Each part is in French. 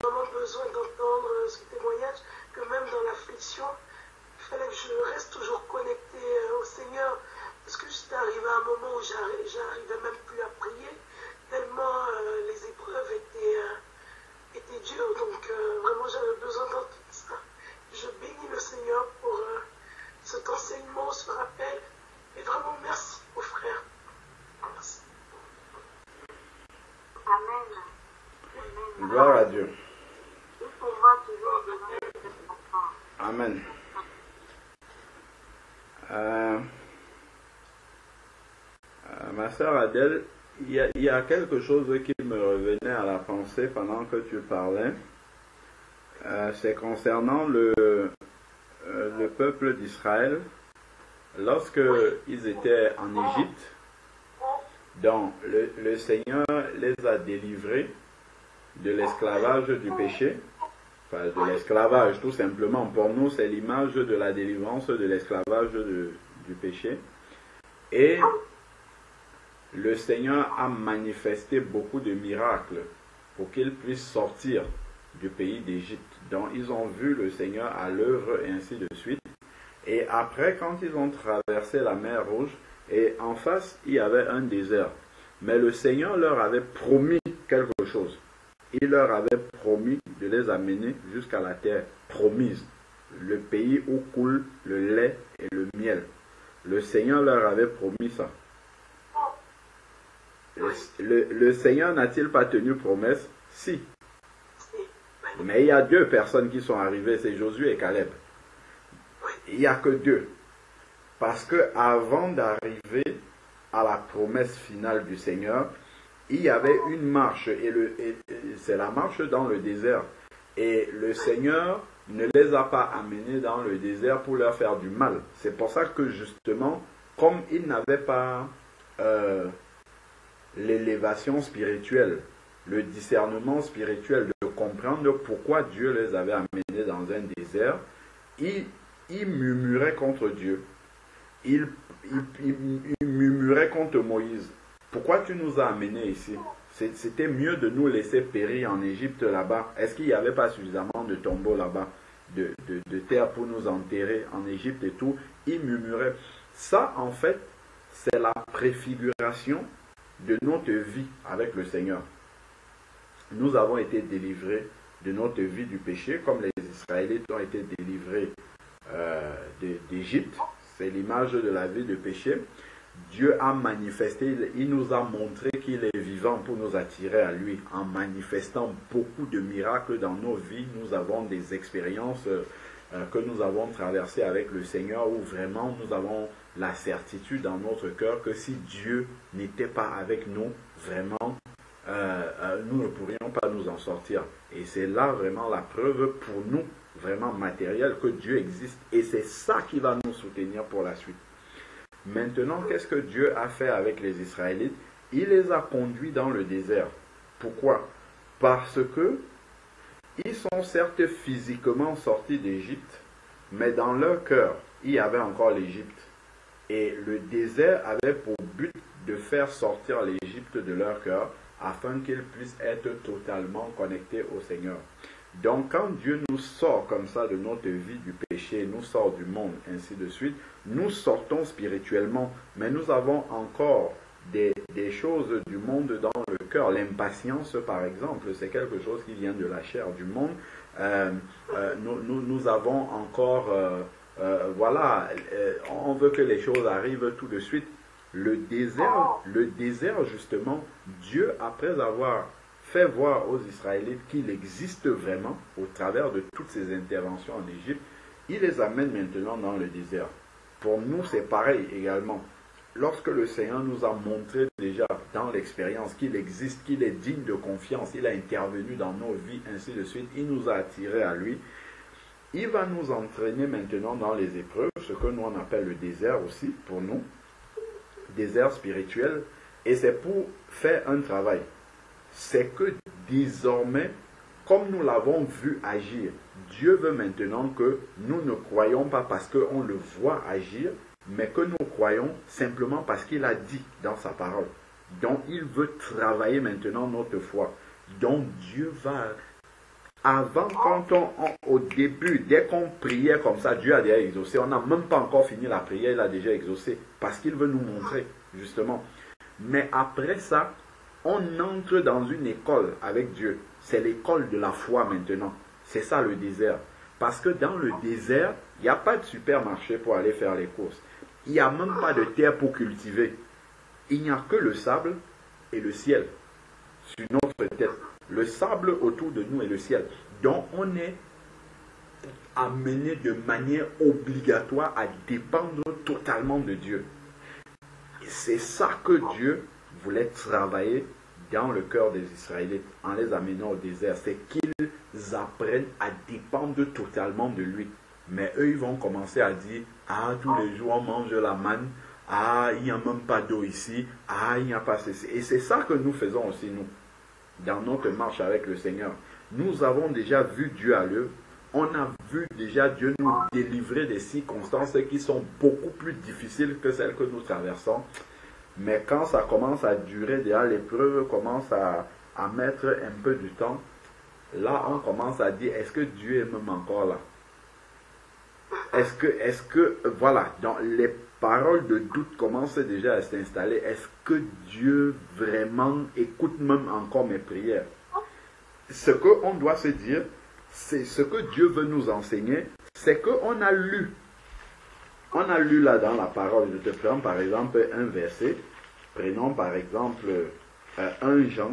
vraiment besoin d'entendre ce témoignage, que même dans l'affliction, il fallait que je reste toujours connecté au Seigneur, parce que j'étais arrivé à un moment où j'arrivais même plus à prier, tellement les épreuves étaient dures, donc vraiment j'avais besoin d'entendre ça. Je bénis le Seigneur pour cet enseignement, ce rappel, et vraiment merci aux frères. Merci. Amen. Gloire à Dieu. Il faut voir toujours devant les enfants. Amen. Ma sœur Adèle, il y a quelque chose qui me revenait à la pensée pendant que tu parlais. C'est concernant le peuple d'Israël. Lorsque ils étaient en Égypte, donc le Seigneur les a délivrés de l'esclavage du péché. Enfin, de l'esclavage, tout simplement. Pour nous, c'est l'image de la délivrance de l'esclavage du péché. Et le Seigneur a manifesté beaucoup de miracles pour qu'ils puissent sortir du pays d'Égypte. Donc, ils ont vu le Seigneur à l'œuvre et ainsi de suite. Et après, quand ils ont traversé la mer Rouge, et en face, il y avait un désert. Mais le Seigneur leur avait promis quelque chose. Il leur avait promis de les amener jusqu'à la terre promise, le pays où coule le lait et le miel. Le Seigneur leur avait promis ça. Le Seigneur n'a-t-il pas tenu promesse? Si. Mais il y a deux personnes qui sont arrivées, c'est Josué et Caleb. Il n'y a que deux. Parce que avant d'arriver à la promesse finale du Seigneur, il y avait une marche, et c'est la marche dans le désert. Et le Seigneur ne les a pas amenés dans le désert pour leur faire du mal. C'est pour ça que justement, comme ils n'avaient pas l'élévation spirituelle, le discernement spirituel de comprendre pourquoi Dieu les avait amenés dans un désert, ils murmuraient contre Dieu. Ils murmuraient contre Moïse. Pourquoi tu nous as amenés ici? C'était mieux de nous laisser périr en Égypte là-bas. Est-ce qu'il n'y avait pas suffisamment de tombeaux là-bas, de terre pour nous enterrer en Égypte et tout? Ils murmuraient. Ça, en fait, c'est la préfiguration de notre vie avec le Seigneur. Nous avons été délivrés de notre vie du péché, comme les Israélites ont été délivrés d'Égypte. C'est l'image de la vie de péché. Dieu a manifesté, il nous a montré qu'il est vivant pour nous attirer à lui. En manifestant beaucoup de miracles dans nos vies, nous avons des expériences que nous avons traversées avec le Seigneur, où vraiment nous avons la certitude dans notre cœur que si Dieu n'était pas avec nous, vraiment, nous ne pourrions pas nous en sortir. Et c'est là vraiment la preuve pour nous, vraiment matérielle, que Dieu existe. Et c'est ça qui va nous soutenir pour la suite. Maintenant, qu'est-ce que Dieu a fait avec les Israélites? Il les a conduits dans le désert. Pourquoi? Parce que ils sont certes physiquement sortis d'Égypte, mais dans leur cœur, il y avait encore l'Égypte. Et le désert avait pour but de faire sortir l'Égypte de leur cœur afin qu'ils puissent être totalement connectés au Seigneur. Donc quand Dieu nous sort comme ça de notre vie du péché, nous sort du monde, ainsi de suite, nous sortons spirituellement, mais nous avons encore des choses du monde dans le cœur. L'impatience, par exemple, c'est quelque chose qui vient de la chair du monde. Nous avons encore, on veut que les choses arrivent tout de suite. Le désert justement, Dieu, après avoir fait voir aux Israélites qu'il existe vraiment au travers de toutes ces interventions en Égypte, il les amène maintenant dans le désert. Pour nous, c'est pareil également. Lorsque le Seigneur nous a montré déjà dans l'expérience qu'il existe, qu'il est digne de confiance, il a intervenu dans nos vies, ainsi de suite, il nous a attirés à lui, il va nous entraîner maintenant dans les épreuves, ce que nous on appelle le désert aussi, pour nous, désert spirituel, et c'est pour faire un travail. C'est que désormais, comme nous l'avons vu agir, Dieu veut maintenant que nous ne croyons pas parce qu'on le voit agir, mais que nous croyons simplement parce qu'il a dit dans sa parole. Donc il veut travailler maintenant notre foi. Donc Dieu va Avant, au début, dès qu'on priait comme ça, Dieu a déjà exaucé. On n'a même pas encore fini la prière, il a déjà exaucé. Parce qu'il veut nous montrer, justement. Mais après ça, on entre dans une école avec Dieu. C'est l'école de la foi maintenant. C'est ça le désert. Parce que dans le désert, il n'y a pas de supermarché pour aller faire les courses. Il n'y a même pas de terre pour cultiver. Il n'y a que le sable et le ciel sur notre tête. Le sable autour de nous et le ciel. Donc on est amené de manière obligatoire à dépendre totalement de Dieu. Et c'est ça que Dieu voulait travailler dans le cœur des Israélites en les amenant au désert. C'est qu'ils apprennent à dépendre totalement de lui. Mais eux, ils vont commencer à dire, ah, tous les jours on mange la manne, ah, il n'y a même pas d'eau ici, ah, il n'y a pas ceci. Et c'est ça que nous faisons aussi, nous, dans notre marche avec le Seigneur. Nous avons déjà vu Dieu à l'œuvre. On a vu déjà Dieu nous délivrer des circonstances qui sont beaucoup plus difficiles que celles que nous traversons. Mais quand ça commence à durer, déjà l'épreuve commence à mettre un peu du temps, là on commence à dire, est-ce que Dieu est même encore là? Est-ce que, voilà, donc les paroles de doute commencent déjà à s'installer. Est-ce que Dieu vraiment écoute même encore mes prières? Ce qu'on doit se dire, c'est ce que Dieu veut nous enseigner, c'est qu'on a lu. On a lu là dans la parole, je te prends par exemple un verset, prenons par exemple 1 Jean,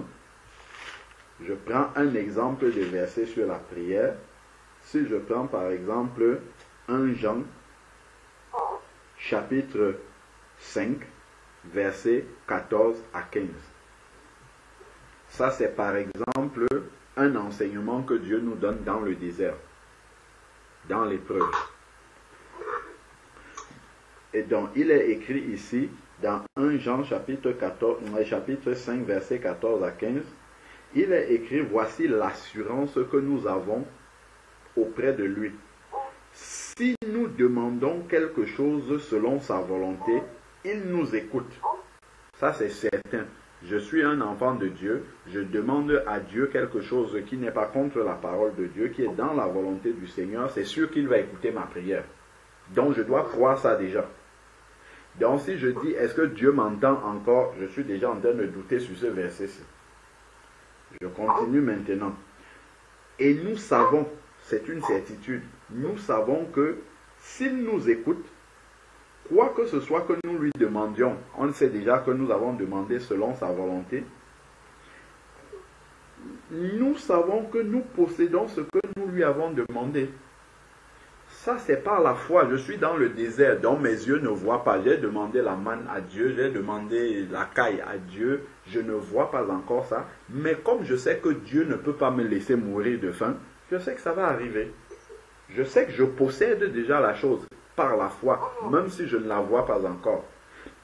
je prends un exemple de verset sur la prière. Si je prends par exemple 1 Jean, chapitre 5, versets 14 à 15. Ça, c'est par exemple un enseignement que Dieu nous donne dans le désert, dans l'épreuve. Et donc, il est écrit ici, dans 1 Jean, chapitre 5, versets 14 à 15, il est écrit, voici l'assurance que nous avons auprès de lui. Si nous demandons quelque chose selon sa volonté, il nous écoute. Ça, c'est certain. Je suis un enfant de Dieu, je demande à Dieu quelque chose qui n'est pas contre la parole de Dieu, qui est dans la volonté du Seigneur, c'est sûr qu'il va écouter ma prière. Donc, je dois croire ça déjà. Donc, si je dis, est-ce que Dieu m'entend encore, je suis déjà en train de douter sur ce verset-ci. Je continue maintenant. Et nous savons, c'est une certitude, nous savons que s'il nous écoute, quoi que ce soit que nous lui demandions, on sait déjà que nous avons demandé selon sa volonté, nous savons que nous possédons ce que nous lui avons demandé. Ça, c'est par la foi. Je suis dans le désert, donc mes yeux ne voient pas. J'ai demandé la manne à Dieu, j'ai demandé la caille à Dieu. Je ne vois pas encore ça. Mais comme je sais que Dieu ne peut pas me laisser mourir de faim, je sais que ça va arriver. Je sais que je possède déjà la chose par la foi, même si je ne la vois pas encore.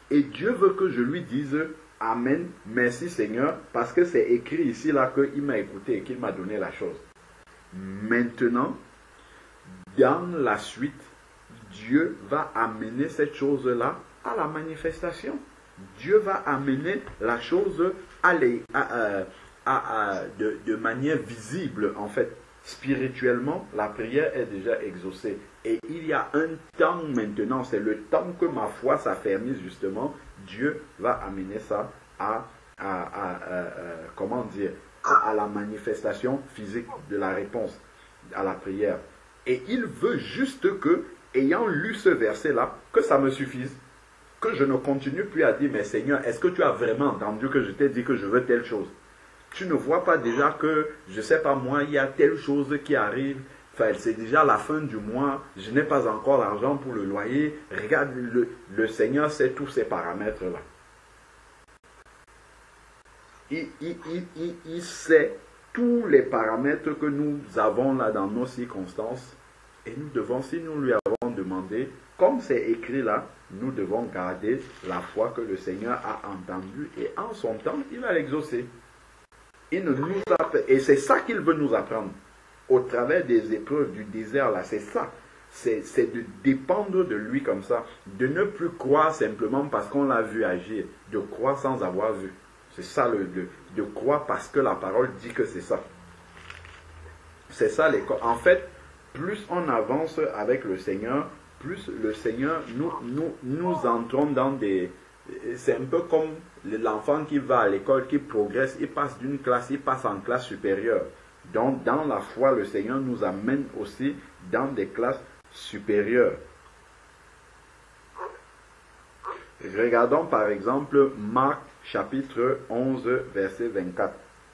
Et Dieu veut que je lui dise Amen, merci Seigneur, parce que c'est écrit ici là qu'il m'a écouté et qu'il m'a donné la chose. Maintenant, dans la suite, Dieu va amener cette chose-là à la manifestation. Dieu va amener la chose de manière visible, en fait. Spirituellement, la prière est déjà exaucée. Et il y a un temps maintenant, c'est le temps que ma foi s'affermisse justement. Dieu va amener ça à la manifestation physique de la réponse à la prière. Et il veut juste que, ayant lu ce verset-là, que ça me suffise. Que je ne continue plus à dire, mais Seigneur, est-ce que tu as vraiment entendu que je t'ai dit que je veux telle chose? Tu ne vois pas déjà que, je ne sais pas moi, il y a telle chose qui arrive. Enfin, c'est déjà la fin du mois, je n'ai pas encore l'argent pour le loyer. Regarde, le Seigneur sait tous ces paramètres-là. Il sait tous les paramètres que nous avons là dans nos circonstances. Et nous devons, si nous lui avons demandé, comme c'est écrit là, nous devons garder la foi que le Seigneur a entendue et en son temps, il va l'exaucer. Et c'est ça qu'il veut nous apprendre. Au travers des épreuves du désert là, c'est ça. C'est de dépendre de lui comme ça. De ne plus croire simplement parce qu'on l'a vu agir. De croire sans avoir vu. C'est ça de croire parce que la parole dit que c'est ça. C'est ça l'école. En fait, plus on avance avec le Seigneur, plus le Seigneur, nous entrons dans des... C'est un peu comme l'enfant qui va à l'école, qui progresse, il passe d'une classe, il passe en classe supérieure. Donc, dans la foi, le Seigneur nous amène aussi dans des classes supérieures. Regardons par exemple Marc chapitre 11, verset 24.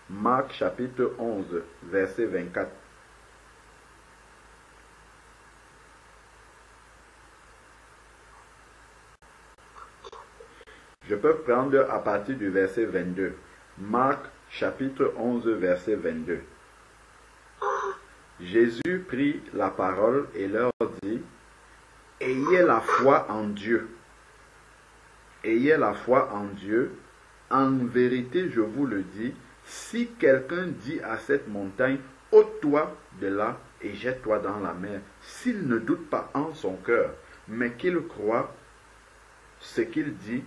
Marc chapitre 11, verset 24. Je peux prendre à partir du verset 22. Marc chapitre 11, verset 22. Jésus prit la parole et leur dit, « Ayez la foi en Dieu. Ayez la foi en Dieu. En vérité, je vous le dis, si quelqu'un dit à cette montagne, ôte-toi de là et jette-toi dans la mer, s'il ne doute pas en son cœur, mais qu'il croit ce qu'il dit,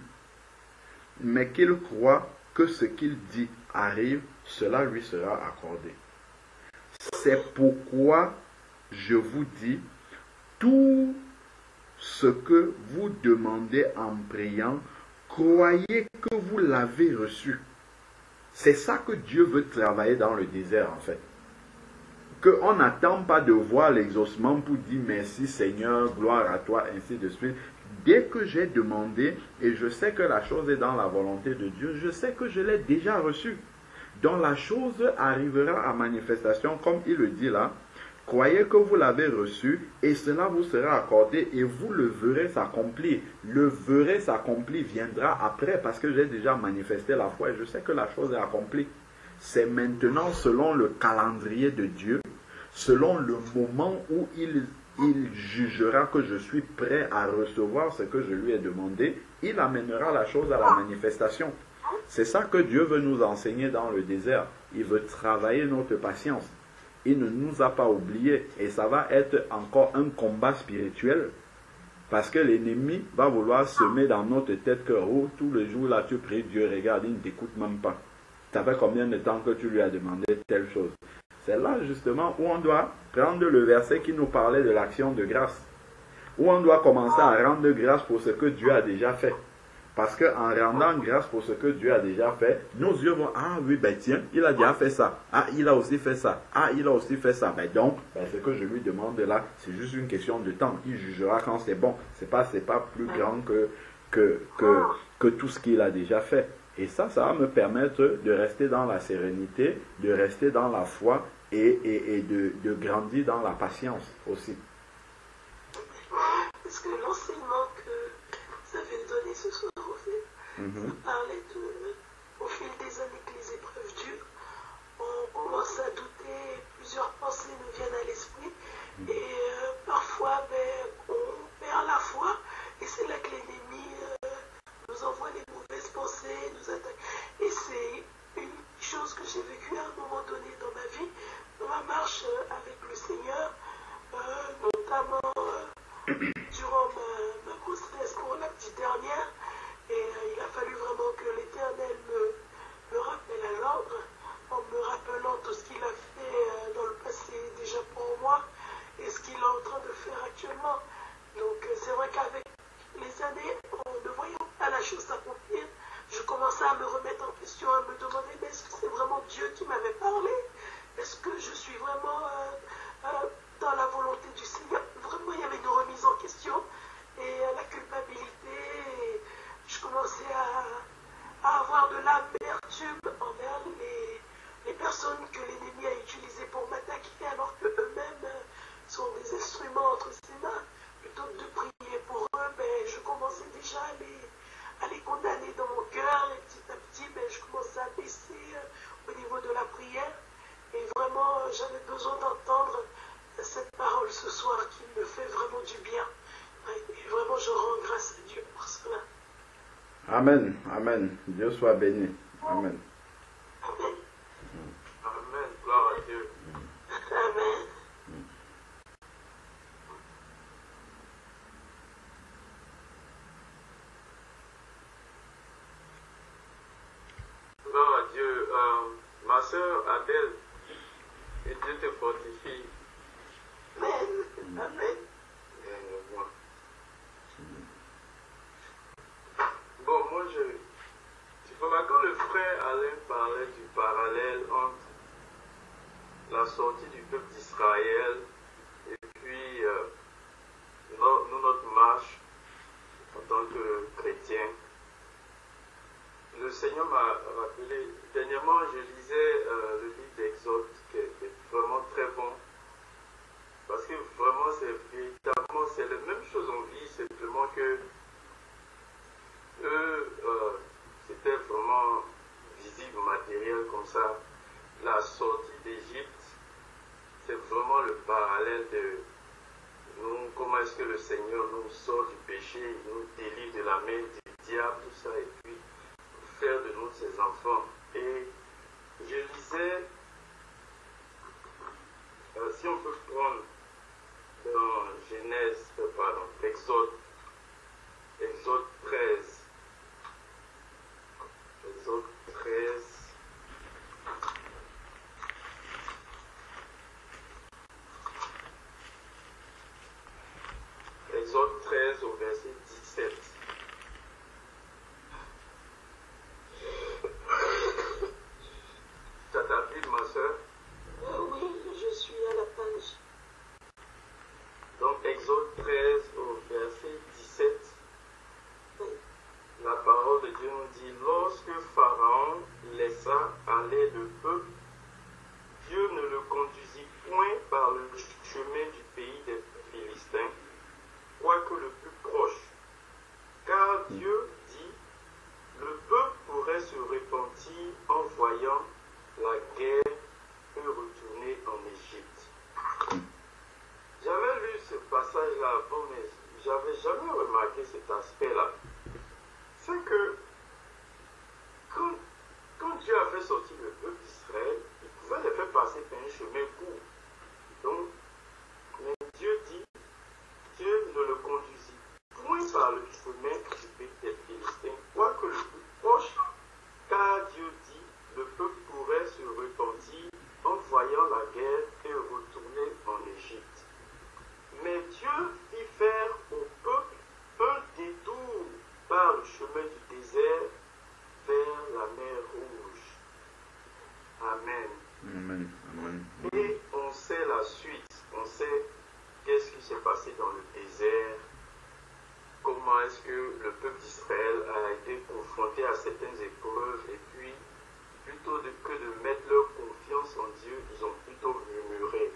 mais qu'il croit que ce qu'il dit arrive, cela lui sera accordé. C'est pourquoi je vous dis, tout ce que vous demandez en priant, croyez que vous l'avez reçu. C'est ça que Dieu veut travailler dans le désert en fait. Qu'on n'attend pas de voir l'exaucement pour dire merci Seigneur, gloire à toi, ainsi de suite. Dès que j'ai demandé et je sais que la chose est dans la volonté de Dieu, je sais que je l'ai déjà reçu. Donc la chose arrivera à manifestation comme il le dit là. Croyez que vous l'avez reçu et cela vous sera accordé et vous le verrez s'accomplir. Le verrez s'accomplir viendra après parce que j'ai déjà manifesté la foi et je sais que la chose est accomplie. C'est maintenant selon le calendrier de Dieu, selon le moment où il jugera que je suis prêt à recevoir ce que je lui ai demandé, il amènera la chose à la manifestation. C'est ça que Dieu veut nous enseigner dans le désert. Il veut travailler notre patience. Il ne nous a pas oubliés et ça va être encore un combat spirituel parce que l'ennemi va vouloir semer dans notre tête que oh, tous les jours là tu pries Dieu, regarde, il ne t'écoute même pas. Ça fait combien de temps que tu lui as demandé telle chose? C'est là justement où on doit prendre le verset qui nous parlait de l'action de grâce, où on doit commencer à rendre grâce pour ce que Dieu a déjà fait. Parce qu'en rendant grâce pour ce que Dieu a déjà fait, nos yeux vont, ah oui, ben tiens, il a déjà fait ça. Ah, il a aussi fait ça. Ah, il a aussi fait ça. Ben donc, ce que je lui demande là, c'est juste une question de temps. Il jugera quand c'est bon. C'est pas plus grand que tout ce qu'il a déjà fait. Et ça va me permettre de rester dans la sérénité, de rester dans la foi et de grandir dans la patience aussi. Parce que l'enseignement que vous avez donné ce soir, ça parlait au fil des années que les épreuves durent, on commence à douter, plusieurs pensées nous viennent à l'esprit, et parfois on perd la foi, et c'est là que l'ennemi nous envoie des mauvaises pensées, nous attaque. Et c'est une chose que j'ai vécue à un moment donné dans ma vie, dans ma marche avec le Seigneur, notamment durant ma grossesse pour la petite dernière. Et il a fallu vraiment que l'Éternel me rappelle à l'ordre, en me rappelant tout ce qu'il a fait dans le passé déjà pour moi et ce qu'il est en train de faire actuellement. Donc c'est vrai qu'avec les années, en ne voyant pas la chose s'accomplir, je commençais à me remettre en question, à me demander, mais est-ce que c'est vraiment Dieu qui m'avait parlé? Est-ce que je suis vraiment dans la volonté du Seigneur? Vraiment, il y avait une remise en question et la culpabilité. Et je commençais à avoir de l'amertume envers les personnes que l'ennemi a utilisées pour m'attaquer, alors qu'eux-mêmes sont des instruments entre ses mains. Plutôt que de prier pour eux, je commençais déjà à les condamner dans mon cœur, et petit à petit, je commençais à baisser au niveau de la prière. Et vraiment, j'avais besoin d'entendre cette parole ce soir qui me fait vraiment du bien. Et vraiment, je rends grâce à Dieu pour cela. Amen, amen. Dieu soit béni. Amen. Amen. Amen. Gloire à Dieu. Amen. Gloire à Dieu. Ma soeur Adèle, que Dieu te fortifie. frère Alain parlait du parallèle entre la sortie du peuple d'Israël et puis notre marche en tant que chrétien. Le Seigneur m'a rappelé, dernièrement je lisais le livre d'Exode qui est vraiment très bon, parce que vraiment véritablement c'est la même chose en vie, simplement que eux, c'était vraiment visible, matériel comme ça. La sortie d'Égypte, c'est vraiment le parallèle de nous, comment est-ce que le Seigneur nous sort du péché, nous délivre de la main du diable, tout ça, et puis faire de nous ses enfants. Et je lisais, si on peut prendre dans Exode 13. Exode 13. Exode 13 au verset 17. Ça t'appelle, ma soeur? Oui, je suis à la page. Donc, Exode 13 au verset 17. La parole de Dieu nous dit: lorsque Pharaon laissa aller le peuple, Dieu ne le conduisit point par le chemin du pays des Philistins, quoique le plus proche. Car Dieu dit: le peuple pourrait se repentir en voyant la guerre et retourner en Égypte. J'avais lu ce passage-là avant, mais j'avais jamais remarqué cet aspect-là. C'est que quand Dieu a fait sortir le peuple d'Israël, il pouvait les faire passer par un chemin court. Donc, mais Dieu dit, Dieu ne le conduisit point par le chemin du pays des Philistins, quoique le plus proche, car Dieu dit, le peuple pourrait se repentir en voyant la guerre et retourner en Égypte. Mais Dieu fit faire au peuple un détour par le chemin du désert vers la mer Rouge. Amen. Amen. Amen. Et on sait la suite, on sait qu'est-ce qui s'est passé dans le désert, comment est-ce que le peuple d'Israël a été confronté à certaines épreuves, et puis plutôt que de mettre leur confiance en Dieu, ils ont plutôt murmuré.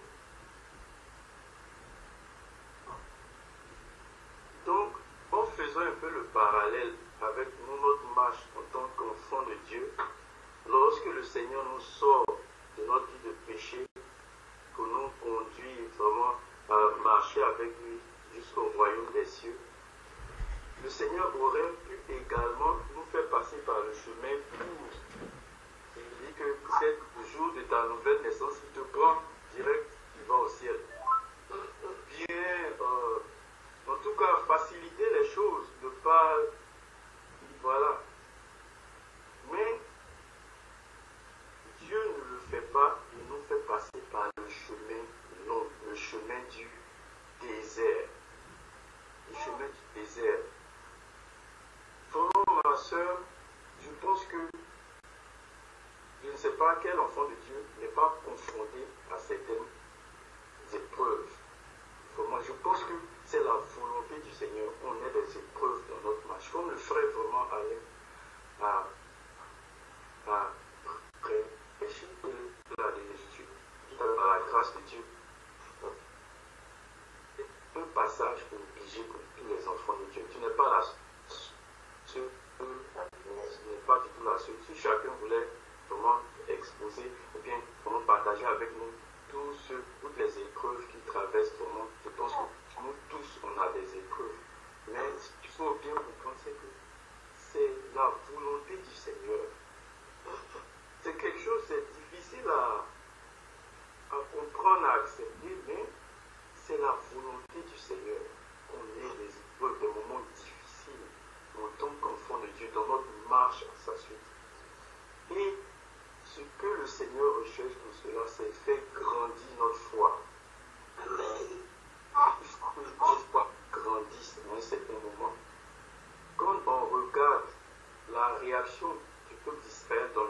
Donc, en faisant un peu le parallèle avec nous, notre marche en tant qu'enfant de Dieu, lorsque le Seigneur nous sort de notre vie de péché, pour nous conduire vraiment à marcher avec lui jusqu'au royaume des cieux, le Seigneur aurait pu également nous faire passer par le chemin court. Il dit que peut-être le jour de ta nouvelle naissance, il te prend direct, tu vas au ciel. Bien, en tout cas, faciliter les choses, ne pas... Voilà. Mais Dieu ne le fait pas, il nous fait passer par le chemin long, le chemin du désert. Le chemin du désert. Vraiment, ma soeur, je pense que je ne sais pas quel enfant de Dieu n'est pas confronté à certaines épreuves. Vraiment, je pense que c'est la volonté du Seigneur. On ait des épreuves dans notre marche. Comme le frère vraiment allait à prêcher de la Jésus, par la grâce de Dieu. Un passage obligé pour tous les enfants de Dieu. Tu n'es pas la seule, tu n'es pas du tout la seule. Si chacun voulait vraiment exposer ou bien vraiment partager avec nous toutes les épreuves qui traversent le monde, je pense que nous tous, on a des épreuves. Mais ce qu'il faut bien comprendre, c'est que c'est la volonté du Seigneur. C'est quelque chose, c'est difficile à comprendre, à accepter, mais c'est la volonté du Seigneur qu'on ait des épreuves, des moments difficiles en tant qu'enfant de Dieu dans notre marche à sa suite. Et ce que le Seigneur recherche dans cela, c'est faire grandir notre foi. Amen. Il faut que notre foi grandisse à un certain moment. Quand on regarde la réaction du peuple d'Israël dans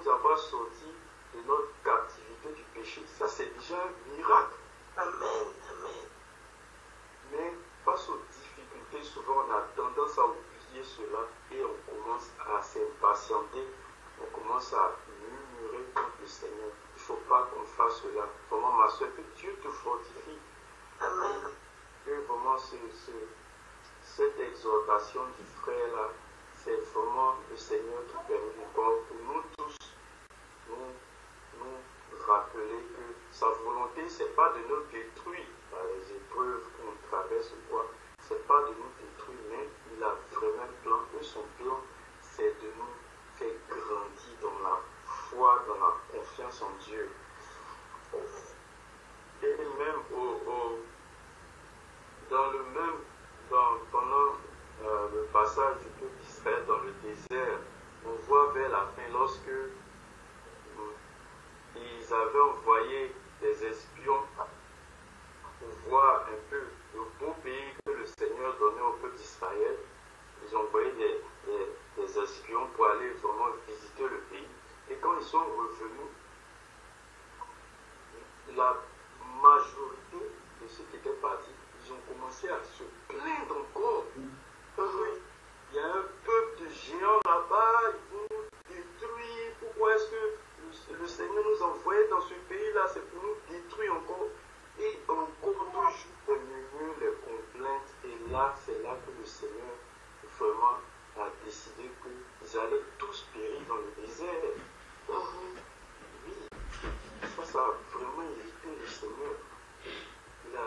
nous avoir sortis de notre captivité du péché. Ça, c'est déjà un miracle. Amen. Amen. Mais face aux difficultés, souvent on a tendance à oublier cela et on commence à s'impatienter, on commence à murmurer contre le Seigneur. Il ne faut pas qu'on fasse cela. Vraiment, ma soeur, que Dieu te fortifie. Amen. Que vraiment cette exhortation du frère là, c'est vraiment le Seigneur qui permet encore pour nous tous nous rappeler que sa volonté, ce n'est pas de nous détruire par les épreuves qu'on traverse ou quoi. Ce n'est pas de nous détruire, mais il a vraiment un plan. Et son plan, c'est de nous faire grandir dans la foi, dans la confiance en Dieu. Et même pendant le passage du peuple d'Israël dans le désert, on voit vers la fin, lorsque ils avaient envoyé des espions pour voir un peu le beau pays que le Seigneur donnait au peuple d'Israël. Ils ont envoyé des espions pour aller vraiment visiter le pays. Et quand ils sont revenus, la majorité de ceux qui étaient partis, ils ont commencé à se plaindre encore. Il y a un peuple de géants là-bas, ils vont nous détruire. Pourquoi est-ce que le Seigneur nous envoyait dans ce pays-là? C'est pour nous détruire encore. Et encore toujours les murmures, les complaintes. Et là, c'est là que le Seigneur vraiment a décidé qu'ils allaient tous périr dans le désert. Oui, ça a vraiment irrité le Seigneur. Il a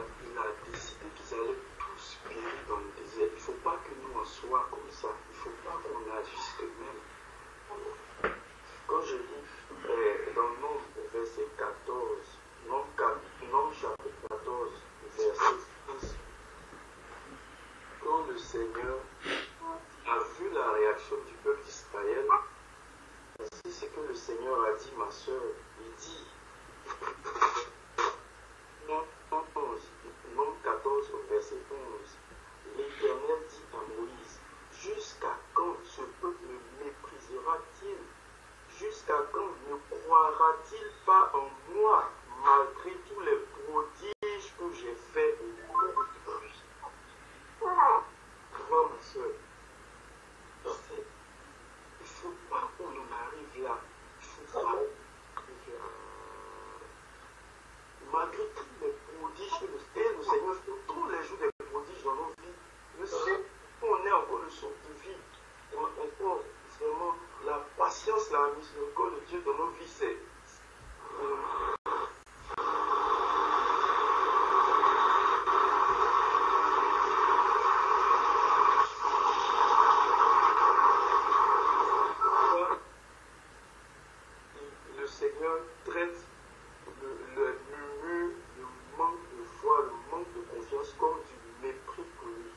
décidé qu'ils allaient tous périr dans le désert. Il ne faut pas que nous en soyons comme ça. Il ne faut pas qu'on agisse de même. Quand je lis dans Nombre, verset 14, Nombre chapitre 14, verset 10, quand le Seigneur a vu la réaction du peuple d'Israël, c'est ce que le Seigneur a dit, ma soeur. Il dit, Nombre 14, au verset 11, l'Éternel dit à Moïse, jusqu'à quand ce peuple me méprisera-t-il? Jusqu'à quand ne croira-t-il pas en moi, malgré tous les prodiges que j'ai faits au cours de ma vie? Toi, ma soeur, il ne faut pas qu'on en arrive là. Il ne faut pas qu'on arrive là. Malgré tous les prodiges que le Seigneur fait tous les jours des prodiges dans nos vies, le Seigneur, on est encore le sort de vie. On a encore vraiment la patience, la miséricorde de Dieu dans nos vies, c'est le Seigneur traite le murmure, le manque de foi, le manque de confiance comme du mépris pour lui.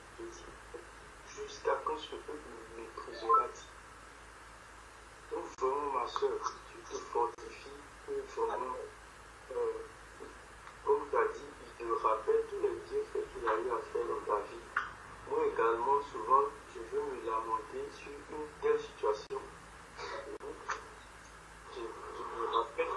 Jusqu'à quand ce peuple me méprisera-t-il? Donc vraiment, ma soeur, tu te fortifies pour vraiment, comme tu as dit, il te rappelle tous les bienfaits qu'il a eu à faire dans ta vie. Moi également, souvent, je veux me lamenter sur une telle situation. Je me rappelle.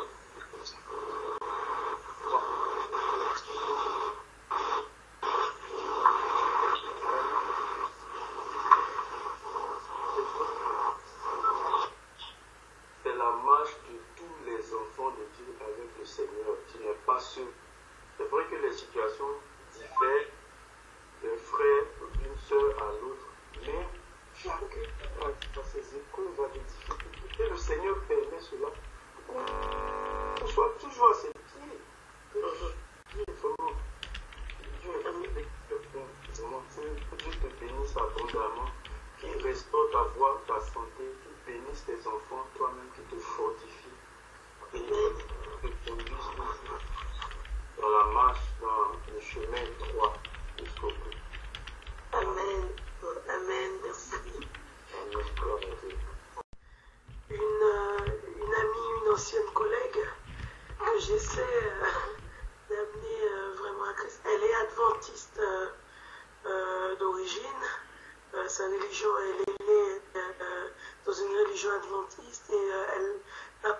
C'est la marche de tous les enfants de Dieu avec le Seigneur. Tu n'es pas seul. C'est vrai que les situations diffèrent d'un frère ou d'une soeur à l'autre, mais chacun a ses épreuves, a des difficultés. Et le Seigneur permet cela pour qu'on soit toujours à ses pieds. Vraiment, Dieu est bon. Vraiment, que Dieu te bénisse abondamment, qu'il restaure ta voix, ta santé, qu'il bénisse tes enfants, toi-même qui te fortifie et te conduise dans la marche, dans le chemin droit jusqu'au bout. Amen. Amen. Merci. Amen. Gloire à Dieu. Une amie, une ancienne collègue que j'essaie d'amener vraiment à Christ. Elle est adventiste d'origine. Sa religion, elle est née dans une religion adventiste et elle a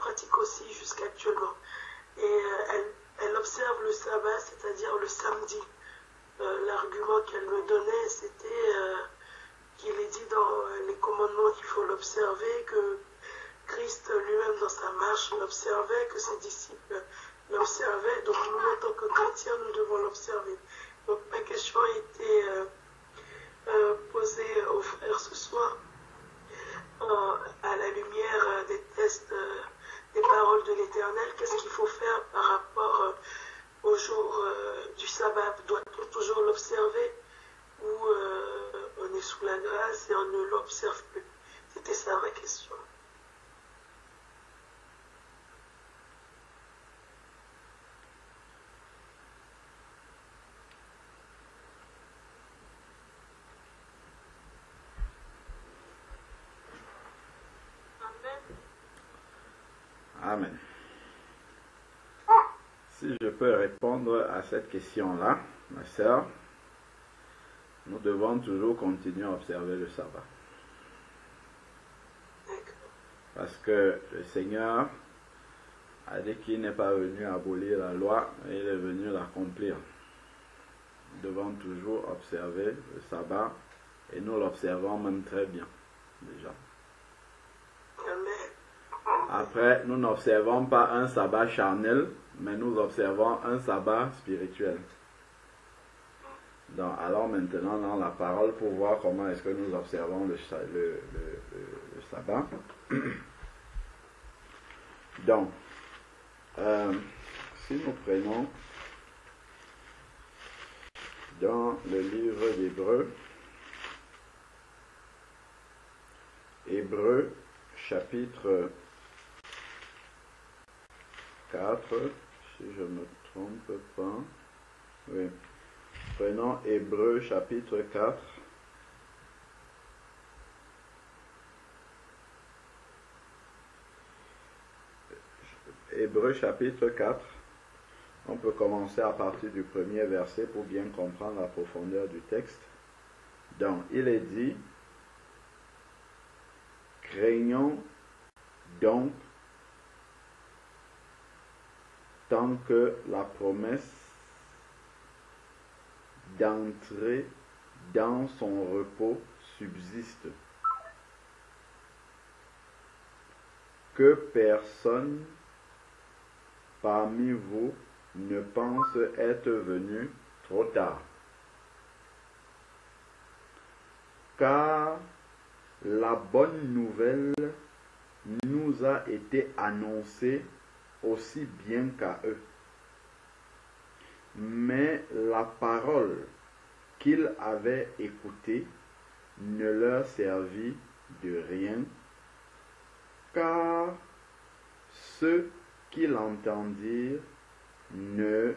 marche l'observait, que ses disciples l'observaient. Donc nous, en tant que chrétiens, nous devons l'observer. Donc ma question a été posée aux frères ce soir à la lumière des tests des paroles de l'Éternel. Qu'est-ce qu'il faut faire par rapport au jour du sabbat? Doit-on toujours l'observer ou on est sous la grâce et on ne l'observe plus? C'était ça ma question. Amen. Si je peux répondre à cette question-là, ma sœur, nous devons toujours continuer à observer le sabbat. Parce que le Seigneur a dit qu'il n'est pas venu abolir la loi, mais il est venu l'accomplir. Nous devons toujours observer le sabbat et nous l'observons même très bien, déjà. Après, nous n'observons pas un sabbat charnel, mais nous observons un sabbat spirituel. Donc, alors maintenant, dans la parole, pour voir comment est-ce que nous observons le sabbat. Donc, si nous prenons dans le livre d'Hébreux, Hébreux chapitre 4, si je ne me trompe pas, oui. Prenons Hébreux chapitre 4. Hébreux chapitre 4. On peut commencer à partir du premier verset pour bien comprendre la profondeur du texte. Donc, il est dit, craignons donc tant que la promesse d'entrer dans son repos subsiste, que personne parmi vous ne pense être venu trop tard, car la bonne nouvelle nous a été annoncée aussi bien qu'à eux. Mais la parole qu'ils avaient écoutée ne leur servit de rien, car ceux qui l'entendirent ne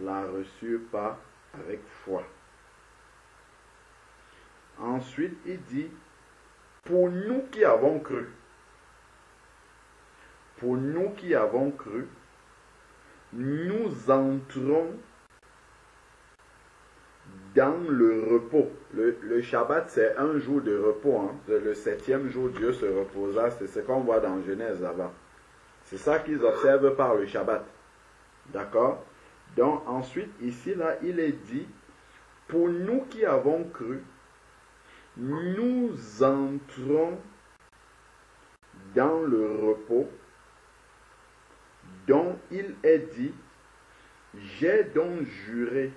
la reçurent pas avec foi. Ensuite, il dit, pour nous qui avons cru, nous entrons dans le repos. Le Shabbat, c'est un jour de repos. Hein. Le 7e jour, Dieu se reposa. C'est ce qu'on voit dans Genèse là-bas. C'est ça qu'ils observent par le Shabbat. D'accord? Donc, ensuite, ici, là, il est dit, pour nous qui avons cru, nous entrons dans le repos dont il est dit, j'ai donc juré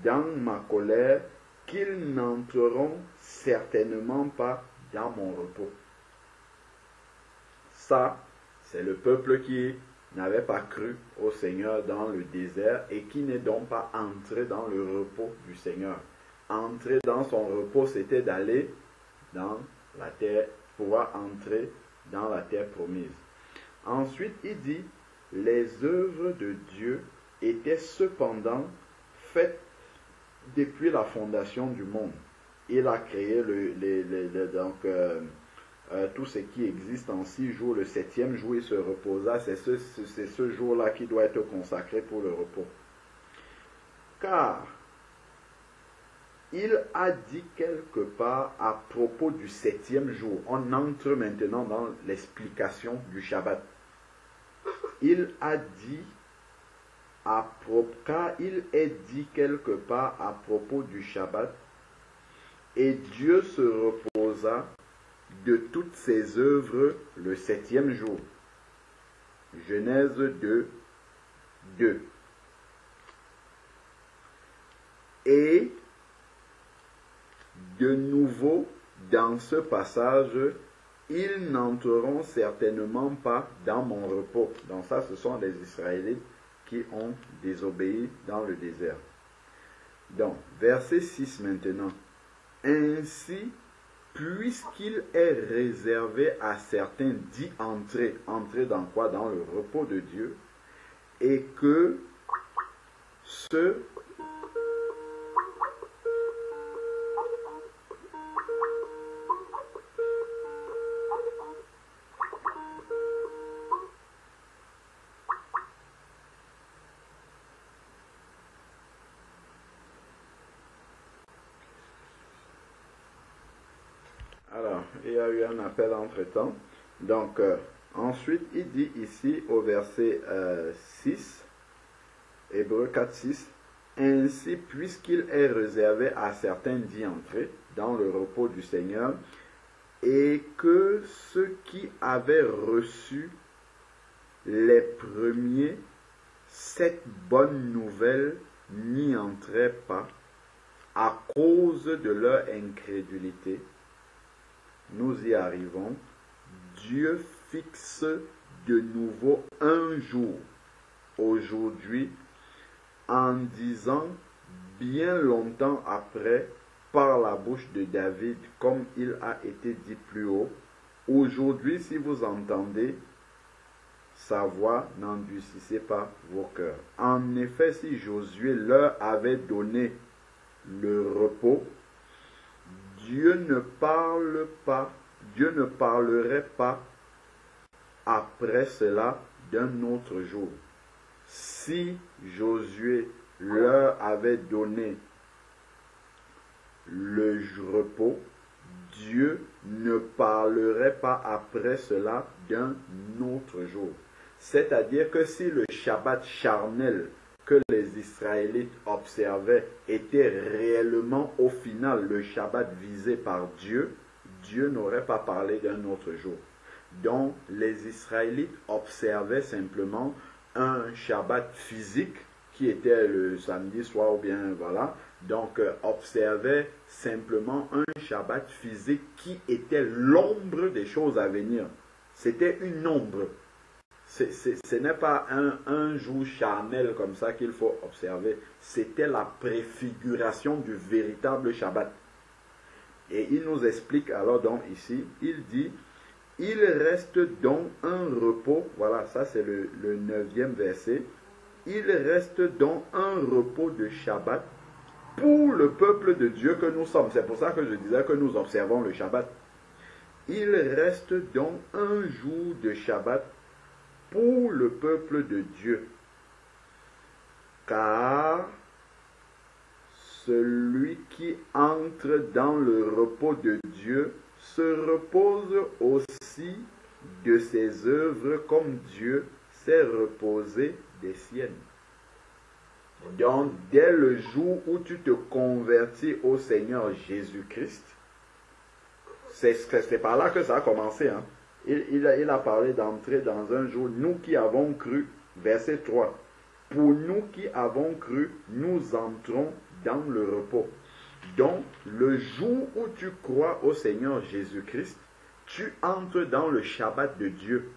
dans ma colère qu'ils n'entreront certainement pas dans mon repos. Ça, c'est le peuple qui n'avait pas cru au Seigneur dans le désert et qui n'est donc pas entré dans le repos du Seigneur. Entrer dans son repos, c'était d'aller dans la terre, pouvoir entrer dans la terre promise. Ensuite, il dit, les œuvres de Dieu étaient cependant faites depuis la fondation du monde. Il a créé tout ce qui existe en 6 jours. Le 7e jour, il se reposa. C'est ce jour-là qui doit être consacré pour le repos. Car il a dit quelque part à propos du 7e jour. On entre maintenant dans l'explication du Shabbat. Il a dit car il est dit quelque part à propos du Shabbat, et Dieu se reposa de toutes ses œuvres le 7e jour. Genèse 2, 2. Et de nouveau, dans ce passage, ils n'entreront certainement pas dans mon repos. Donc ça, ce sont les Israélites qui ont désobéi dans le désert. Donc, verset 6 maintenant. Ainsi, puisqu'il est réservé à certains d'y entrer. Entrer dans quoi? Dans le repos de Dieu. Et que ceux Alors, il y a eu un appel entre-temps. Donc, ensuite, il dit ici au verset 6, Hébreux 4, 6, « Ainsi, puisqu'il est réservé à certains d'y entrer dans le repos du Seigneur, et que ceux qui avaient reçu les premiers cette bonne nouvelle n'y entraient pas à cause de leur incrédulité, nous y arrivons. Dieu fixe de nouveau un jour, aujourd'hui, en disant bien longtemps après, par la bouche de David, comme il a été dit plus haut, aujourd'hui, si vous entendez sa voix, n'endurcissez pas vos cœurs. En effet, si Josué leur avait donné le repos, Dieu ne parlerait pas après cela d'un autre jour. Si Josué leur avait donné le repos, Dieu ne parlerait pas après cela d'un autre jour. C'est-à-dire que si le Shabbat charnel que les Israélites observaient était réellement au final le Shabbat visé par Dieu, Dieu n'aurait pas parlé d'un autre jour. Donc les Israélites observaient simplement un Shabbat physique qui était le samedi soir ou bien voilà. Donc observaient simplement un Shabbat physique qui était l'ombre des choses à venir. C'était une ombre. Ce n'est pas un jour charnel comme ça qu'il faut observer. C'était la préfiguration du véritable Shabbat. Et il nous explique alors donc ici, il dit, il reste donc un repos, voilà, ça c'est le 9e verset, il reste donc un repos de Shabbat pour le peuple de Dieu que nous sommes. C'est pour ça que je disais que nous observons le Shabbat. Il reste donc un jour de Shabbat pour le peuple de Dieu. Car celui qui entre dans le repos de Dieu se repose aussi de ses œuvres comme Dieu s'est reposé des siennes. Donc, dès le jour où tu te convertis au Seigneur Jésus-Christ, c'est par là que ça a commencé. Hein? Il a parlé d'entrer dans un jour, nous qui avons cru, verset 3. Pour nous qui avons cru, nous entrons dans le repos. Donc, le jour où tu crois au Seigneur Jésus-Christ, tu entres dans le Shabbat de Dieu.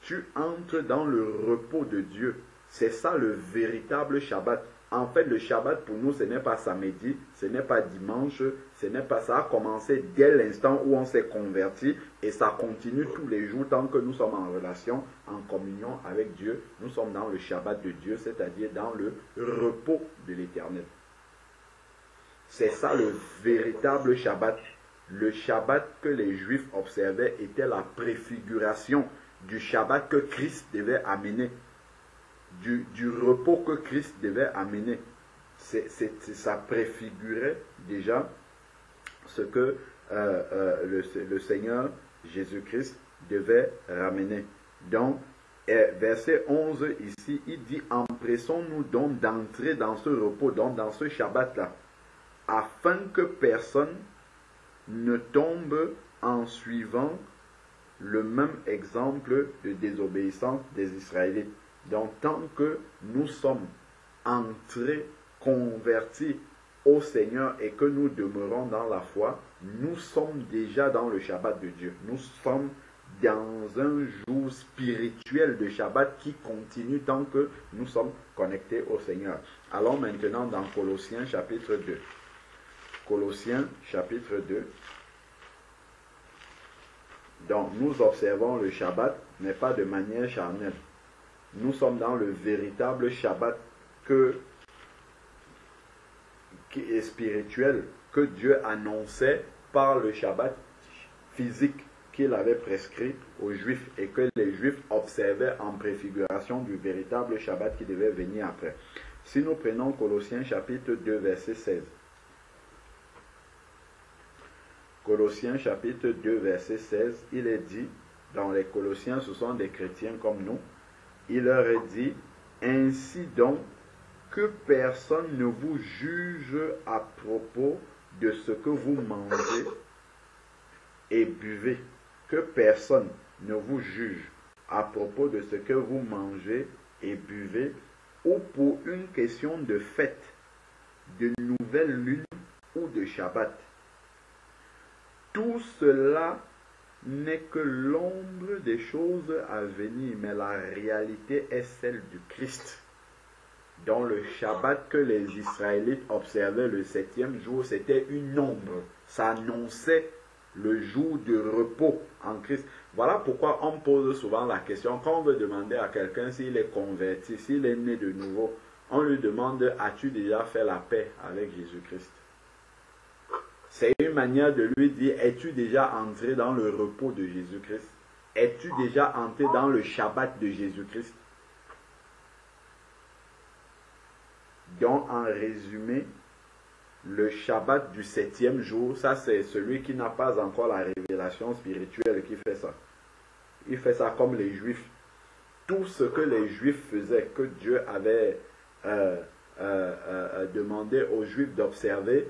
Tu entres dans le repos de Dieu. C'est ça le véritable Shabbat. En fait, le Shabbat pour nous, ce n'est pas samedi, ce n'est pas dimanche, ce n'est pas ça. A commencé dès l'instant où on s'est converti et ça continue tous les jours tant que nous sommes en relation, en communion avec Dieu. Nous sommes dans le Shabbat de Dieu, c'est-à-dire dans le repos de l'Éternel. C'est ça le véritable Shabbat. Le Shabbat que les Juifs observaient était la préfiguration du Shabbat que Christ devait amener. Du repos que Christ devait amener. Ça préfigurait déjà ce que le Seigneur Jésus-Christ devait ramener. Donc, verset 11 ici, il dit, empressons-nous donc d'entrer dans ce repos, donc dans ce Shabbat-là, afin que personne ne tombe en suivant le même exemple de désobéissance des Israélites. Donc, tant que nous sommes entrés, convertis au Seigneur et que nous demeurons dans la foi, nous sommes déjà dans le Shabbat de Dieu. Nous sommes dans un jour spirituel de Shabbat qui continue tant que nous sommes connectés au Seigneur. Allons maintenant dans Colossiens chapitre 2. Colossiens chapitre 2. Donc nous observons le Shabbat, mais pas de manière charnelle. Nous sommes dans le véritable Shabbat qui est spirituel, que Dieu annonçait par le Shabbat physique qu'il avait prescrit aux Juifs et que les Juifs observaient en préfiguration du véritable Shabbat qui devait venir après. Si nous prenons Colossiens chapitre 2 verset 16. Colossiens chapitre 2 verset 16, il est dit, dans les Colossiens, ce sont des chrétiens comme nous, il leur est dit, ainsi donc, que personne ne vous juge à propos de ce que vous mangez et buvez. Que personne ne vous juge à propos de ce que vous mangez et buvez, ou pour une question de fête, de nouvelle lune ou de Shabbat. Tout cela n'est que l'ombre des choses à venir, mais la réalité est celle du Christ. Dans le Shabbat que les Israélites observaient le 7e jour, c'était une ombre. Ça annonçait le jour de repos en Christ. Voilà pourquoi on pose souvent la question, quand on veut demander à quelqu'un s'il est converti, s'il est né de nouveau, on lui demande, as-tu déjà fait la paix avec Jésus-Christ? C'est une manière de lui dire, es-tu déjà entré dans le repos de Jésus-Christ? Es-tu déjà entré dans le Shabbat de Jésus-Christ? Donc, en résumé, le Shabbat du 7e jour, ça c'est celui qui n'a pas encore la révélation spirituelle qui fait ça. Il fait ça comme les Juifs. Tout ce que les Juifs faisaient, que Dieu avait demandé aux Juifs d'observer,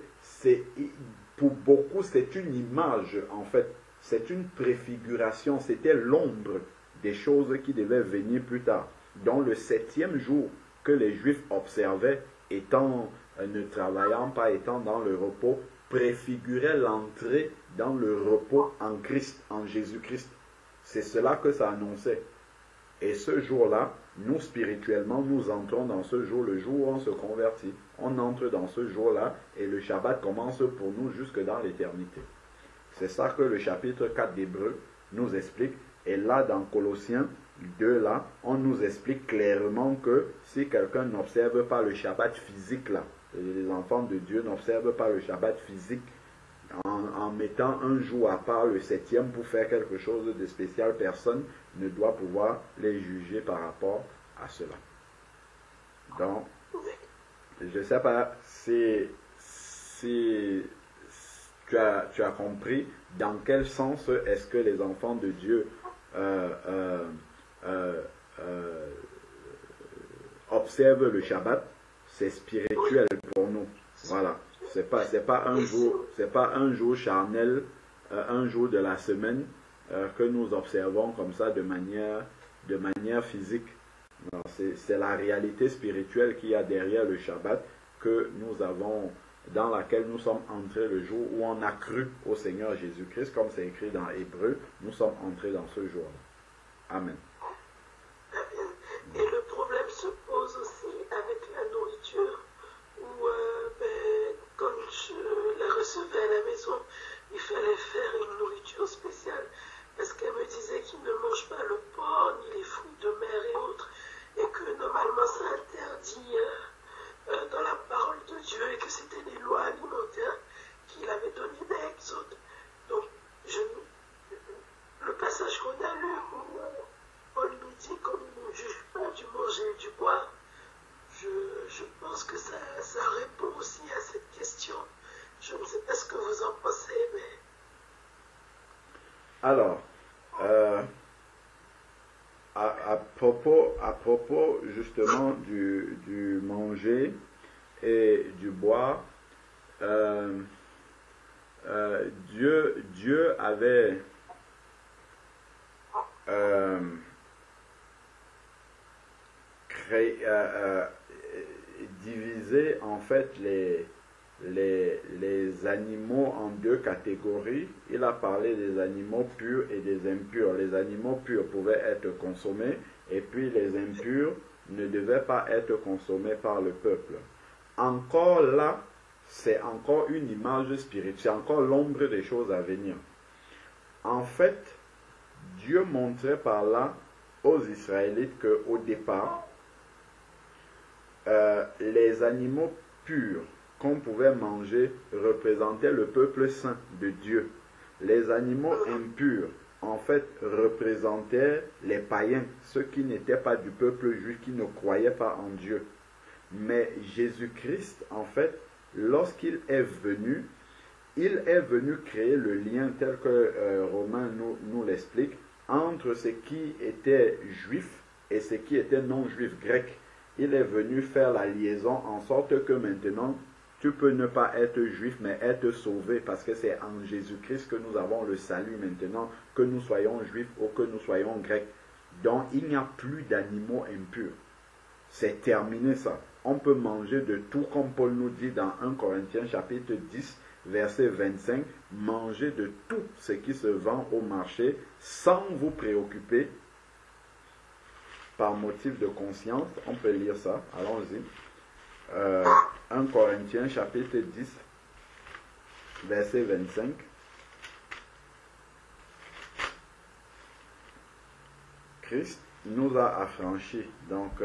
pour beaucoup c'est une image en fait. C'est une préfiguration, c'était l'ombre des choses qui devaient venir plus tard. Dans le 7e jour que les Juifs observaient, ne travaillant pas, étant dans le repos, préfigurait l'entrée dans le repos en Christ, en Jésus-Christ. C'est cela que ça annonçait. Et ce jour-là, nous spirituellement, nous entrons dans ce jour, le jour où on se convertit. On entre dans ce jour-là et le Shabbat commence pour nous jusque dans l'éternité. C'est ça que le chapitre 4 d'Hébreux nous explique. Et là, dans Colossiens 2, là, on nous explique clairement que si quelqu'un n'observe pas le Shabbat physique, là, les enfants de Dieu n'observent pas le Shabbat physique en mettant un jour à part le 7e pour faire quelque chose de spécial, personne ne doit pouvoir les juger par rapport à cela. Donc, je ne sais pas si tu as compris dans quel sens est-ce que les enfants de Dieu observent le Shabbat. C'est spirituel pour nous. Voilà. C'est pas un jour charnel, un jour de la semaine que nous observons comme ça de manière physique. C'est la réalité spirituelle qu'il y a derrière le Shabbat que nous avons, dans laquelle nous sommes entrés le jour où on a cru au Seigneur Jésus-Christ, comme c'est écrit dans Hébreux, nous sommes entrés dans ce jour-là. Amen. Et le problème se pose aussi avec la nourriture, où comme je la recevais à la maison, il fallait faire une nourriture spéciale, parce qu'elle me disait qu'ils ne mangent pas le porc, ni les fruits de mer et autres, et que normalement c'est interdit dans la parole de Dieu, et que c'était des lois alimentaires qu'il avait données dans l'Exode. Donc, le passage qu'on a lu, où Paul nous dit qu'on ne juge pas du manger et du boire, je pense que ça répond aussi à cette question. Je ne sais pas ce que vous en pensez, mais... Alors, à propos justement du manger et du boire, Dieu avait diviser en fait les animaux en deux catégories. Il a parlé des animaux purs et des impurs. Les animaux purs pouvaient être consommés et puis les impurs ne devaient pas être consommés par le peuple. Encore là, c'est encore une image spirituelle, c'est encore l'ombre des choses à venir. En fait, Dieu montrait par là aux Israélites qu'au départ, les animaux purs qu'on pouvait manger représentaient le peuple saint de Dieu. Les animaux impurs, en fait, représentaient les païens, ceux qui n'étaient pas du peuple juif, qui ne croyaient pas en Dieu. Mais Jésus-Christ, en fait, lorsqu'il est venu, il est venu créer le lien tel que Romain nous l'explique, entre ce qui était juif et ce qui était non-juif grec. Il est venu faire la liaison en sorte que maintenant, tu peux ne pas être juif, mais être sauvé, parce que c'est en Jésus-Christ que nous avons le salut maintenant, que nous soyons juifs ou que nous soyons grecs. Donc, il n'y a plus d'animaux impurs. C'est terminé ça. On peut manger de tout, comme Paul nous dit dans 1 Corinthiens chapitre 10, verset 25, mangez de tout ce qui se vend au marché sans vous préoccuper par motif de conscience. On peut lire ça, allons-y. 1 Corinthiens chapitre 10, verset 25. Christ nous a affranchis. Donc,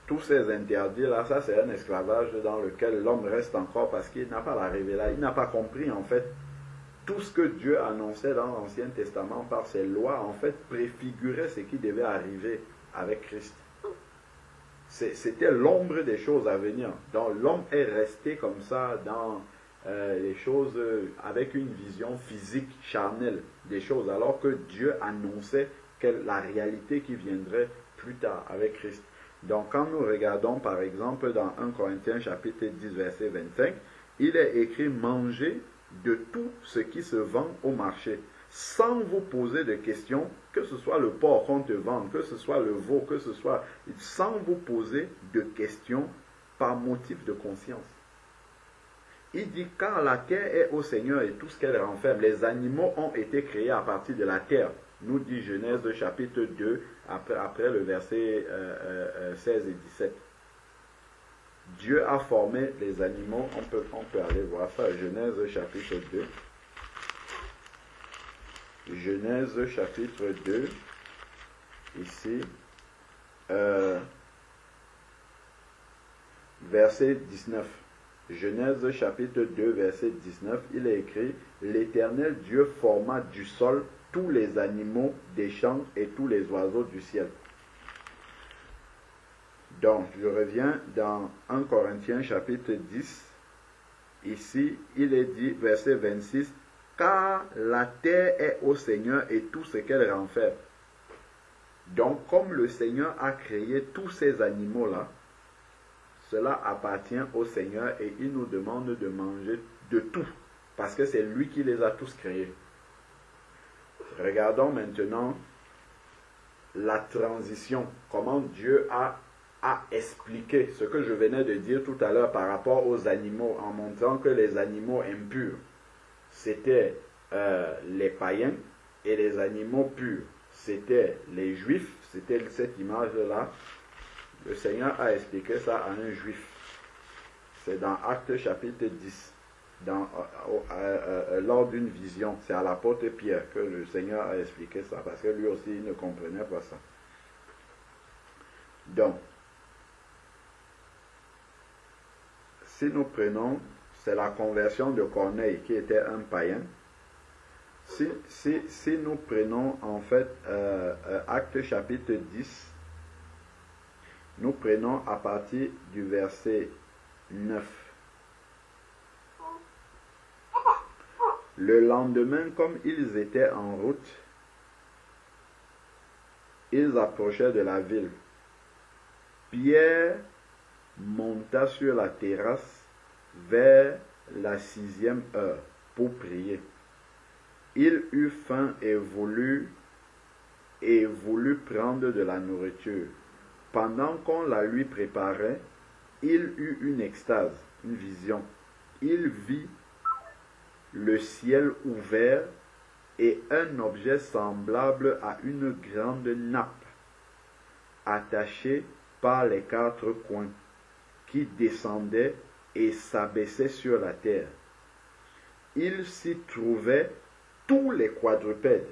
tous ces interdits-là, ça c'est un esclavage dans lequel l'homme reste encore parce qu'il n'a pas la révélation, il n'a pas compris en fait tout ce que Dieu annonçait dans l'Ancien Testament par ses lois, en fait préfigurait ce qui devait arriver avec Christ. C'était l'ombre des choses à venir. Donc l'homme est resté comme ça dans les choses avec une vision physique, charnelle des choses, alors que Dieu annonçait la réalité qui viendrait plus tard avec Christ. Donc quand nous regardons par exemple dans 1 Corinthiens chapitre 10 verset 25, il est écrit: mangez de tout ce qui se vend au marché, sans vous poser de questions, que ce soit le porc qu'on te vende, que ce soit le veau, que ce soit, sans vous poser de questions par motif de conscience. Il dit: car la terre est au Seigneur et tout ce qu'elle renferme. Les animaux ont été créés à partir de la terre, nous dit Genèse chapitre 2, après le verset 16 et 17. Dieu a formé les animaux, on peut aller voir ça, Genèse chapitre 2. Genèse chapitre 2, ici, verset 19. Genèse chapitre 2, verset 19, il est écrit: l'Éternel Dieu forma du sol tous les animaux des champs et tous les oiseaux du ciel. Donc, je reviens dans 1 Corinthiens chapitre 10. Ici, il est dit, verset 26, car la terre est au Seigneur et tout ce qu'elle renferme. Donc, comme le Seigneur a créé tous ces animaux-là, cela appartient au Seigneur et il nous demande de manger de tout, parce que c'est lui qui les a tous créés. Regardons maintenant la transition, comment Dieu a expliqué ce que je venais de dire tout à l'heure par rapport aux animaux, en montrant que les animaux impurs, c'était les païens, et les animaux purs, c'était les juifs. C'était cette image-là. Le Seigneur a expliqué ça à un juif. C'est dans Actes chapitre 10. Lors d'une vision, c'est à l'apôtre Pierre que le Seigneur a expliqué ça, parce que lui aussi il ne comprenait pas ça. Donc, si nous prenons, c'est la conversion de Corneille qui était un païen. Si nous prenons en fait Actes chapitre 10, nous prenons à partir du verset 9. Le lendemain, comme ils étaient en route, ils approchaient de la ville. Pierre monta sur la terrasse vers la 6e heure pour prier. Il eut faim et voulut et voulut prendre de la nourriture. Pendant qu'on la lui préparait, il eut une extase, une vision. Il vit le ciel ouvert et un objet semblable à une grande nappe, attachée par les quatre coins, qui descendait et s'abaissait sur la terre. Il s'y trouvait tous les quadrupèdes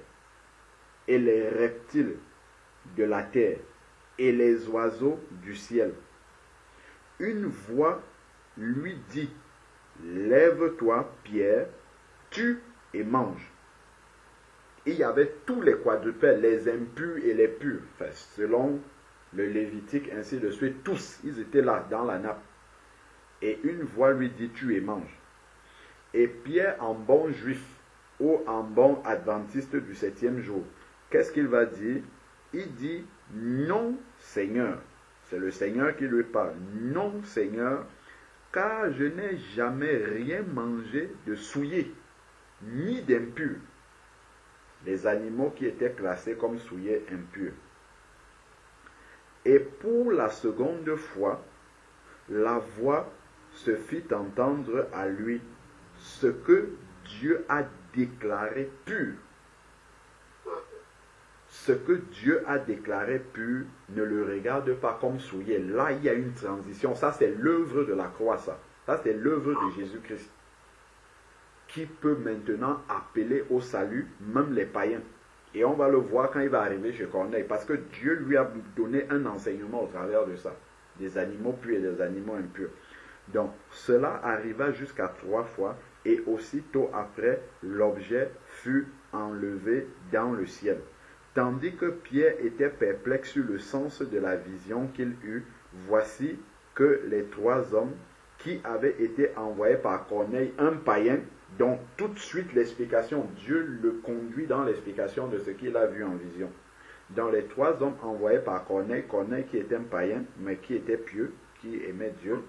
et les reptiles de la terre et les oiseaux du ciel. Une voix lui dit, « Lève-toi, Pierre, tue et mange. » Il y avait tous les quadrupèdes, les impurs et les purs. Enfin, selon le Lévitique, ainsi de suite, tous, ils étaient là, dans la nappe. Et une voix lui dit, « Tue et mange. » Et Pierre, en bon juif, ou en bon adventiste du 7e jour, qu'est-ce qu'il va dire? Il dit, « Non, Seigneur. » C'est le Seigneur qui lui parle. « Non, Seigneur, car je n'ai jamais rien mangé de souillé, ni d'impur. » Les animaux qui étaient classés comme souillés, impurs. Et pour la seconde fois, la voix se fit entendre à lui, ce que Dieu a déclaré pur. Ce que Dieu a déclaré pur, ne le regarde pas comme souillé. Là, il y a une transition. Ça, c'est l'œuvre de la croix, ça. Ça, c'est l'œuvre de Jésus-Christ, qui peut maintenant appeler au salut même les païens. Et on va le voir quand il va arriver chez Corneille, parce que Dieu lui a donné un enseignement au travers de ça. Des animaux purs et des animaux impurs. Donc, cela arriva jusqu'à 3 fois, et aussitôt après, l'objet fut enlevé dans le ciel. Tandis que Pierre était perplexe sur le sens de la vision qu'il eut, voici que les 3 hommes qui avaient été envoyés par Corneille, un païen, donc tout de suite l'explication, Dieu le conduit dans l'explication de ce qu'il a vu en vision. Dans les 3 hommes envoyés par Corneille, Corneille qui était un païen, mais qui était pieux, qui aimait Dieu,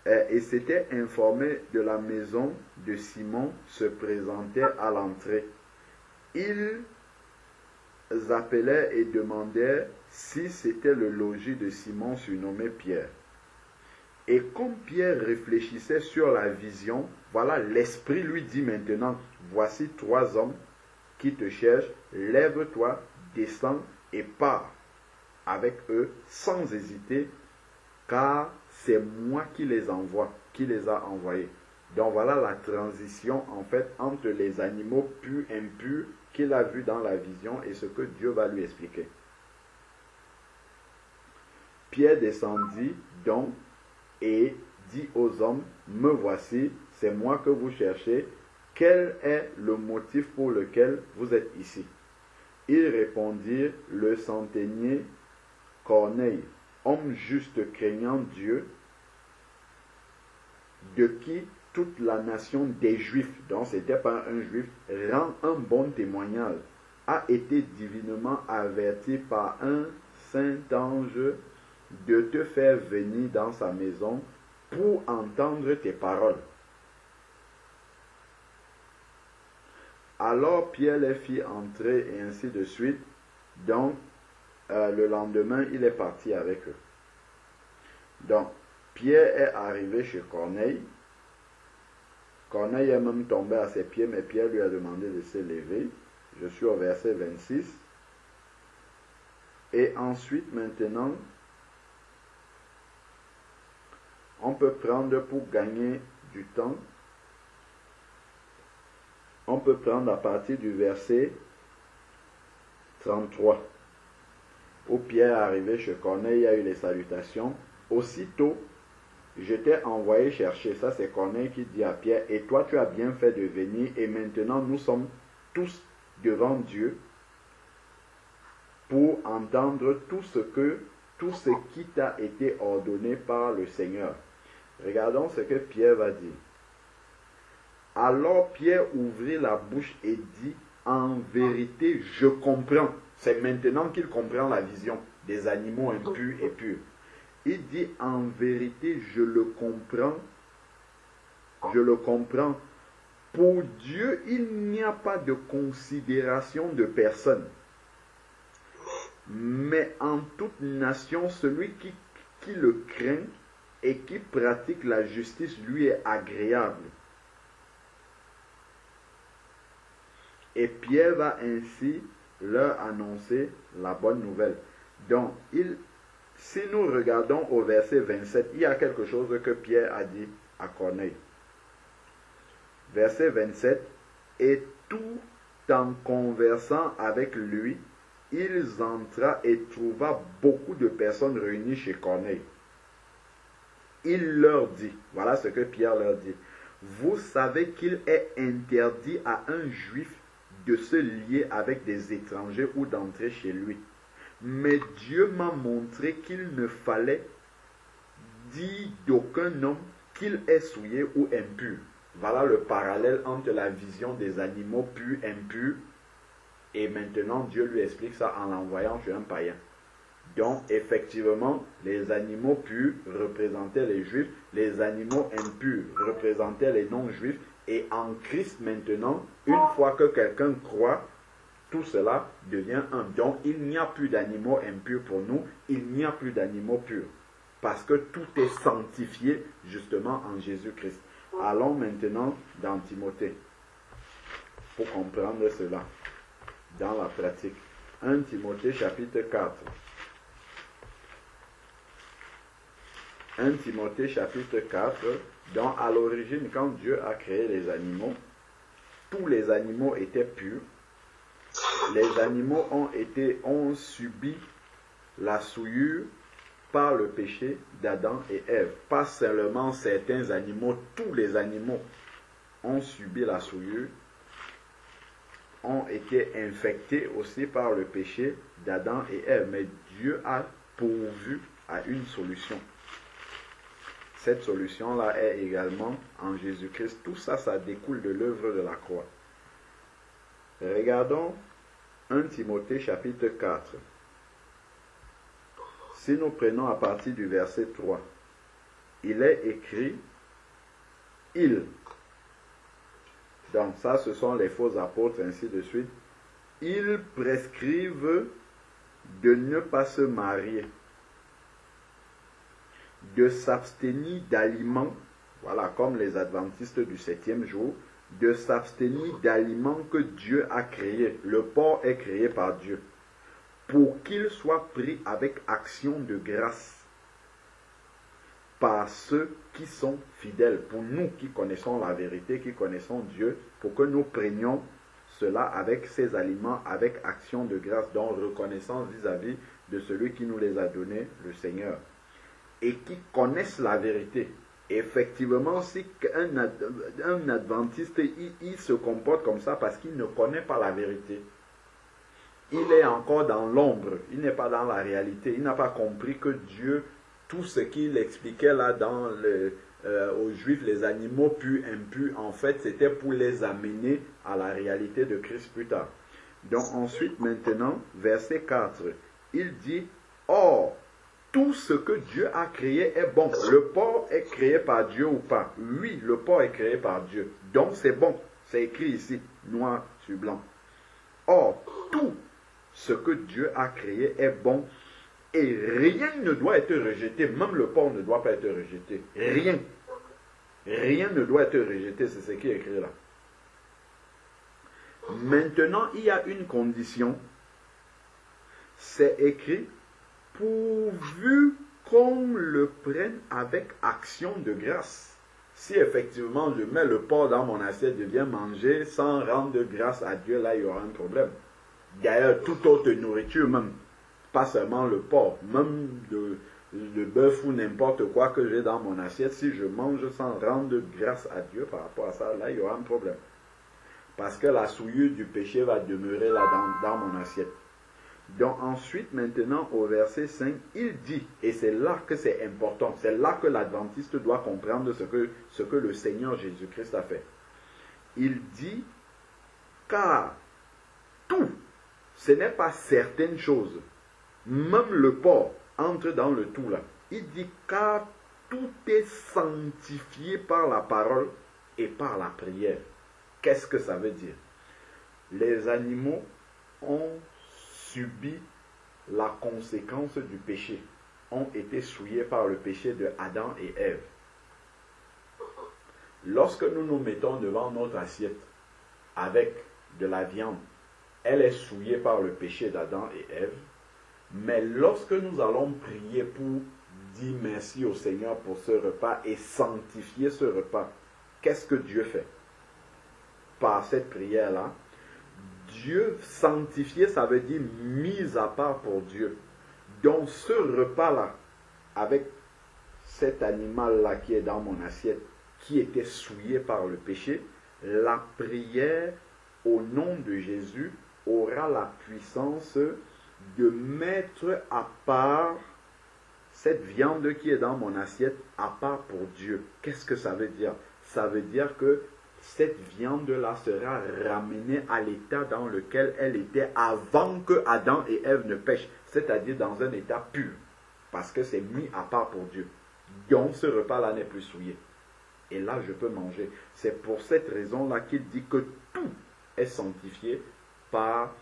et s'était informé de la maison de Simon, se présentait à l'entrée. Ils appelaient et demandèrent si c'était le logis de Simon surnommé Pierre. Et comme Pierre réfléchissait sur la vision, voilà, l'Esprit lui dit maintenant, voici 3 hommes qui te cherchent, lève-toi, descends et pars avec eux sans hésiter, car c'est moi qui les envoie, qui les a envoyés. Donc voilà la transition en fait entre les animaux purs, impurs qu'il a vus dans la vision et ce que Dieu va lui expliquer. Pierre descendit donc et dit aux hommes, me voici, c'est moi que vous cherchez, quel est le motif pour lequel vous êtes ici? Ils répondirent, le centenier Corneille, homme juste craignant Dieu, de qui toute la nation des Juifs, donc ce n'était pas un Juif, rend un bon témoignage, a été divinement averti par un saint ange de te faire venir dans sa maison pour entendre tes paroles. Alors Pierre les fit entrer et ainsi de suite. Donc, le lendemain, il est parti avec eux. Donc, Pierre est arrivé chez Corneille. Corneille est même tombé à ses pieds, mais Pierre lui a demandé de se lever. Je suis au verset 26. Et ensuite, maintenant, on peut prendre pour gagner du temps, on peut prendre à partir du verset 33, où Pierre est arrivé chez Corneille, il y a eu les salutations. Aussitôt, je t'ai envoyé chercher, ça c'est Corneille qui dit à Pierre, et toi tu as bien fait de venir, et maintenant nous sommes tous devant Dieu pour entendre tout ce qui t'a été ordonné par le Seigneur. Regardons ce que Pierre va dire. Alors Pierre ouvrit la bouche et dit, en vérité, je comprends. C'est maintenant qu'il comprend la vision des animaux impurs et purs. Il dit, en vérité, je le comprends. Je le comprends. Pour Dieu, il n'y a pas de considération de personne. Mais en toute nation, celui qui le craint et qui pratique la justice lui est agréable. Et Pierre va ainsi leur annoncer la bonne nouvelle. Donc, si nous regardons au verset 27, il y a quelque chose que Pierre a dit à Corneille. Verset 27, et tout en conversant avec lui, il entra et trouva beaucoup de personnes réunies chez Corneille. Il leur dit, voilà ce que Pierre leur dit, vous savez qu'il est interdit à un juif de se lier avec des étrangers ou d'entrer chez lui. Mais Dieu m'a montré qu'il ne fallait dire d'aucun homme qu'il est souillé ou impur. Voilà le parallèle entre la vision des animaux purs, impurs, et maintenant Dieu lui explique ça en l'envoyant chez un païen. Donc effectivement, les animaux purs représentaient les juifs, les animaux impurs représentaient les non-juifs, et en Christ maintenant, une fois que quelqu'un croit, tout cela devient un. Donc il n'y a plus d'animaux impurs pour nous, il n'y a plus d'animaux purs, parce que tout est sanctifié justement en Jésus-Christ. Allons maintenant dans Timothée pour comprendre cela dans la pratique. 1 Timothée chapitre 4. 1 Timothée chapitre 4, dont à l'origine, quand Dieu a créé les animaux, tous les animaux étaient purs. Les animaux ont subi la souillure par le péché d'Adam et Ève. Pas seulement certains animaux, tous les animaux ont subi la souillure, ont été infectés aussi par le péché d'Adam et Ève. Mais Dieu a pourvu à une solution. Cette solution-là est également en Jésus-Christ. Tout ça, ça découle de l'œuvre de la croix. Regardons 1 Timothée chapitre 4. Si nous prenons à partir du verset 3, il est écrit « il ». Donc ça, ce sont les faux apôtres, ainsi de suite. Ils prescrivent de ne pas se marier, de s'abstenir d'aliments, voilà, comme les adventistes du 7e jour, de s'abstenir d'aliments que Dieu a créés. Le porc est créé par Dieu, pour qu'il soit pris avec action de grâce par ceux qui sont fidèles, pour nous qui connaissons la vérité, qui connaissons Dieu, pour que nous prenions cela avec ces aliments, avec action de grâce, donc reconnaissance vis-à-vis de celui qui nous les a donnés, le Seigneur, et qui connaissent la vérité. Effectivement, si un adventiste, il se comporte comme ça parce qu'il ne connaît pas la vérité. Il est encore dans l'ombre, il n'est pas dans la réalité, il n'a pas compris que Dieu, tout ce qu'il expliquait là dans aux Juifs, les animaux purs, impurs, en fait, c'était pour les amener à la réalité de Christ plus tard. Donc ensuite, maintenant, verset 4, il dit, « Or, tout ce que Dieu a créé est bon. » Le porc est créé par Dieu ou pas? Oui, le porc est créé par Dieu. Donc c'est bon. C'est écrit ici, noir sur blanc. « Or, tout ce que Dieu a créé est bon. Et rien ne doit être rejeté. Même le porc ne doit pas être rejeté. Rien. Rien ne doit être rejeté. C'est ce qui est écrit là. Maintenant, il y a une condition. C'est écrit, pourvu qu'on le prenne avec action de grâce. Si effectivement je mets le porc dans mon assiette, je viens manger sans rendre grâce à Dieu, là il y aura un problème. D'ailleurs, toute autre nourriture même, pas seulement le porc, même le bœuf ou n'importe quoi que j'ai dans mon assiette, si je mange sans rendre grâce à Dieu par rapport à ça, là il y aura un problème. Parce que la souillure du péché va demeurer là dans mon assiette. Donc ensuite, maintenant, au verset 5, il dit, et c'est là que c'est important, c'est là que l'adventiste doit comprendre ce que le Seigneur Jésus-Christ a fait. Il dit, car tout, ce n'est pas certaines choses, même le porc entre dans le tout là. Il dit, car tout est sanctifié par la parole et par la prière. Qu'est-ce que ça veut dire? Les animaux ont subi la conséquence du péché, ont été souillés par le péché de Adam et Ève. Lorsque nous nous mettons devant notre assiette avec de la viande, elle est souillée par le péché d'Adam et Ève. Mais lorsque nous allons prier pour dire merci au Seigneur pour ce repas et sanctifier ce repas, qu'est-ce que Dieu fait? Par cette prière-là, Dieu sanctifié, ça veut dire mis à part pour Dieu. Donc ce repas-là, avec cet animal-là qui est dans mon assiette, qui était souillé par le péché, la prière au nom de Jésus aura la puissance de mettre à part cette viande qui est dans mon assiette, à part pour Dieu. Qu'est-ce que ça veut dire? Ça veut dire que cette viande-là sera ramenée à l'état dans lequel elle était avant que Adam et Ève ne pêchent, c'est-à-dire dans un état pur, parce que c'est mis à part pour Dieu. Donc ce repas-là n'est plus souillé. Et là, je peux manger. C'est pour cette raison-là qu'il dit que tout est sanctifié par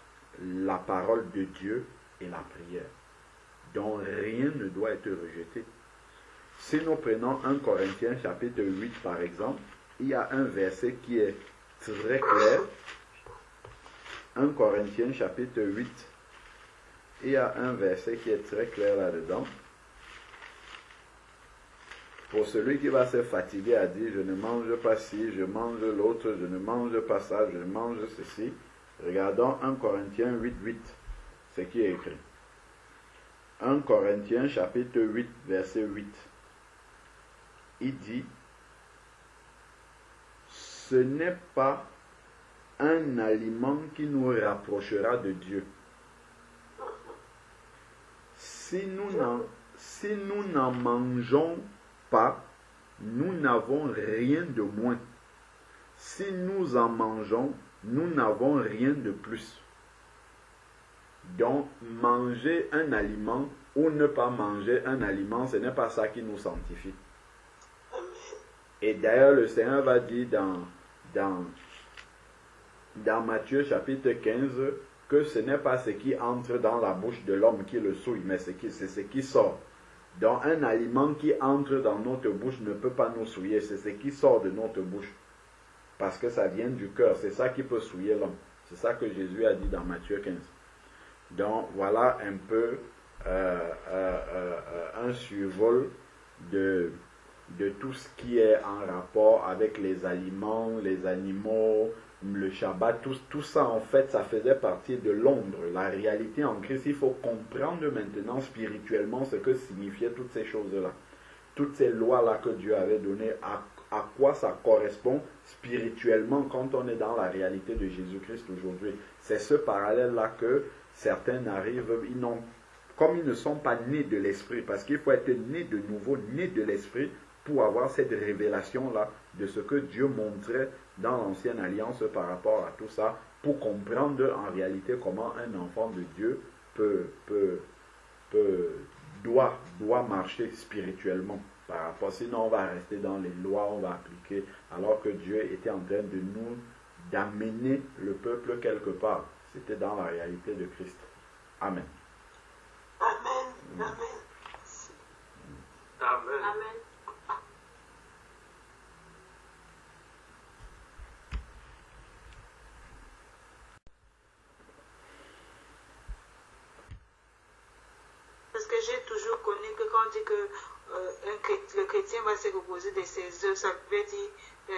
la parole de Dieu et la prière. Donc rien ne doit être rejeté. Si nous prenons 1 Corinthiens chapitre 8 par exemple, il y a un verset qui est très clair. 1 Corinthiens chapitre 8, il y a un verset qui est très clair là-dedans. Pour celui qui va se fatiguer à dire, je ne mange pas ci, je mange l'autre, je ne mange pas ça, je mange ceci. Regardons 1 Corinthiens 8, 8, ce qui est écrit. 1 Corinthiens chapitre 8, verset 8. Il dit, ce n'est pas un aliment qui nous rapprochera de Dieu. Si nous n'en mangeons pas, nous n'avons rien de moins. Si nous en mangeons, nous n'avons rien de plus. Donc, manger un aliment ou ne pas manger un aliment, ce n'est pas ça qui nous sanctifie. Et d'ailleurs, le Seigneur va dire dans Matthieu chapitre 15 que ce n'est pas ce qui entre dans la bouche de l'homme qui le souille, mais c'est ce qui sort. Donc un aliment qui entre dans notre bouche ne peut pas nous souiller, c'est ce qui sort de notre bouche. Parce que ça vient du cœur, c'est ça qui peut souiller l'homme. C'est ça que Jésus a dit dans Matthieu 15. Donc voilà un peu un survol de tout ce qui est en rapport avec les aliments, les animaux, le Shabbat, tout ça en fait, ça faisait partie de l'ombre. La réalité en Christ, il faut comprendre maintenant spirituellement ce que signifiaient toutes ces choses-là. Toutes ces lois-là que Dieu avait données, à quoi ça correspond spirituellement quand on est dans la réalité de Jésus-Christ aujourd'hui. C'est ce parallèle-là que certains arrivent, comme ils ne sont pas nés de l'esprit, parce qu'il faut être né de nouveau, né de l'esprit, pour avoir cette révélation-là de ce que Dieu montrait dans l'ancienne alliance par rapport à tout ça, pour comprendre en réalité comment un enfant de Dieu doit marcher spirituellement par rapport. Sinon on va rester dans les lois, on va appliquer, alors que Dieu était en train de d'amener le peuple quelque part. C'était dans la réalité de Christ. Amen. Amen. Amen. Amen. Amen. Parce que j'ai toujours connu que quand on dit que le chrétien va se reposer de ses œuvres, ça veut dire,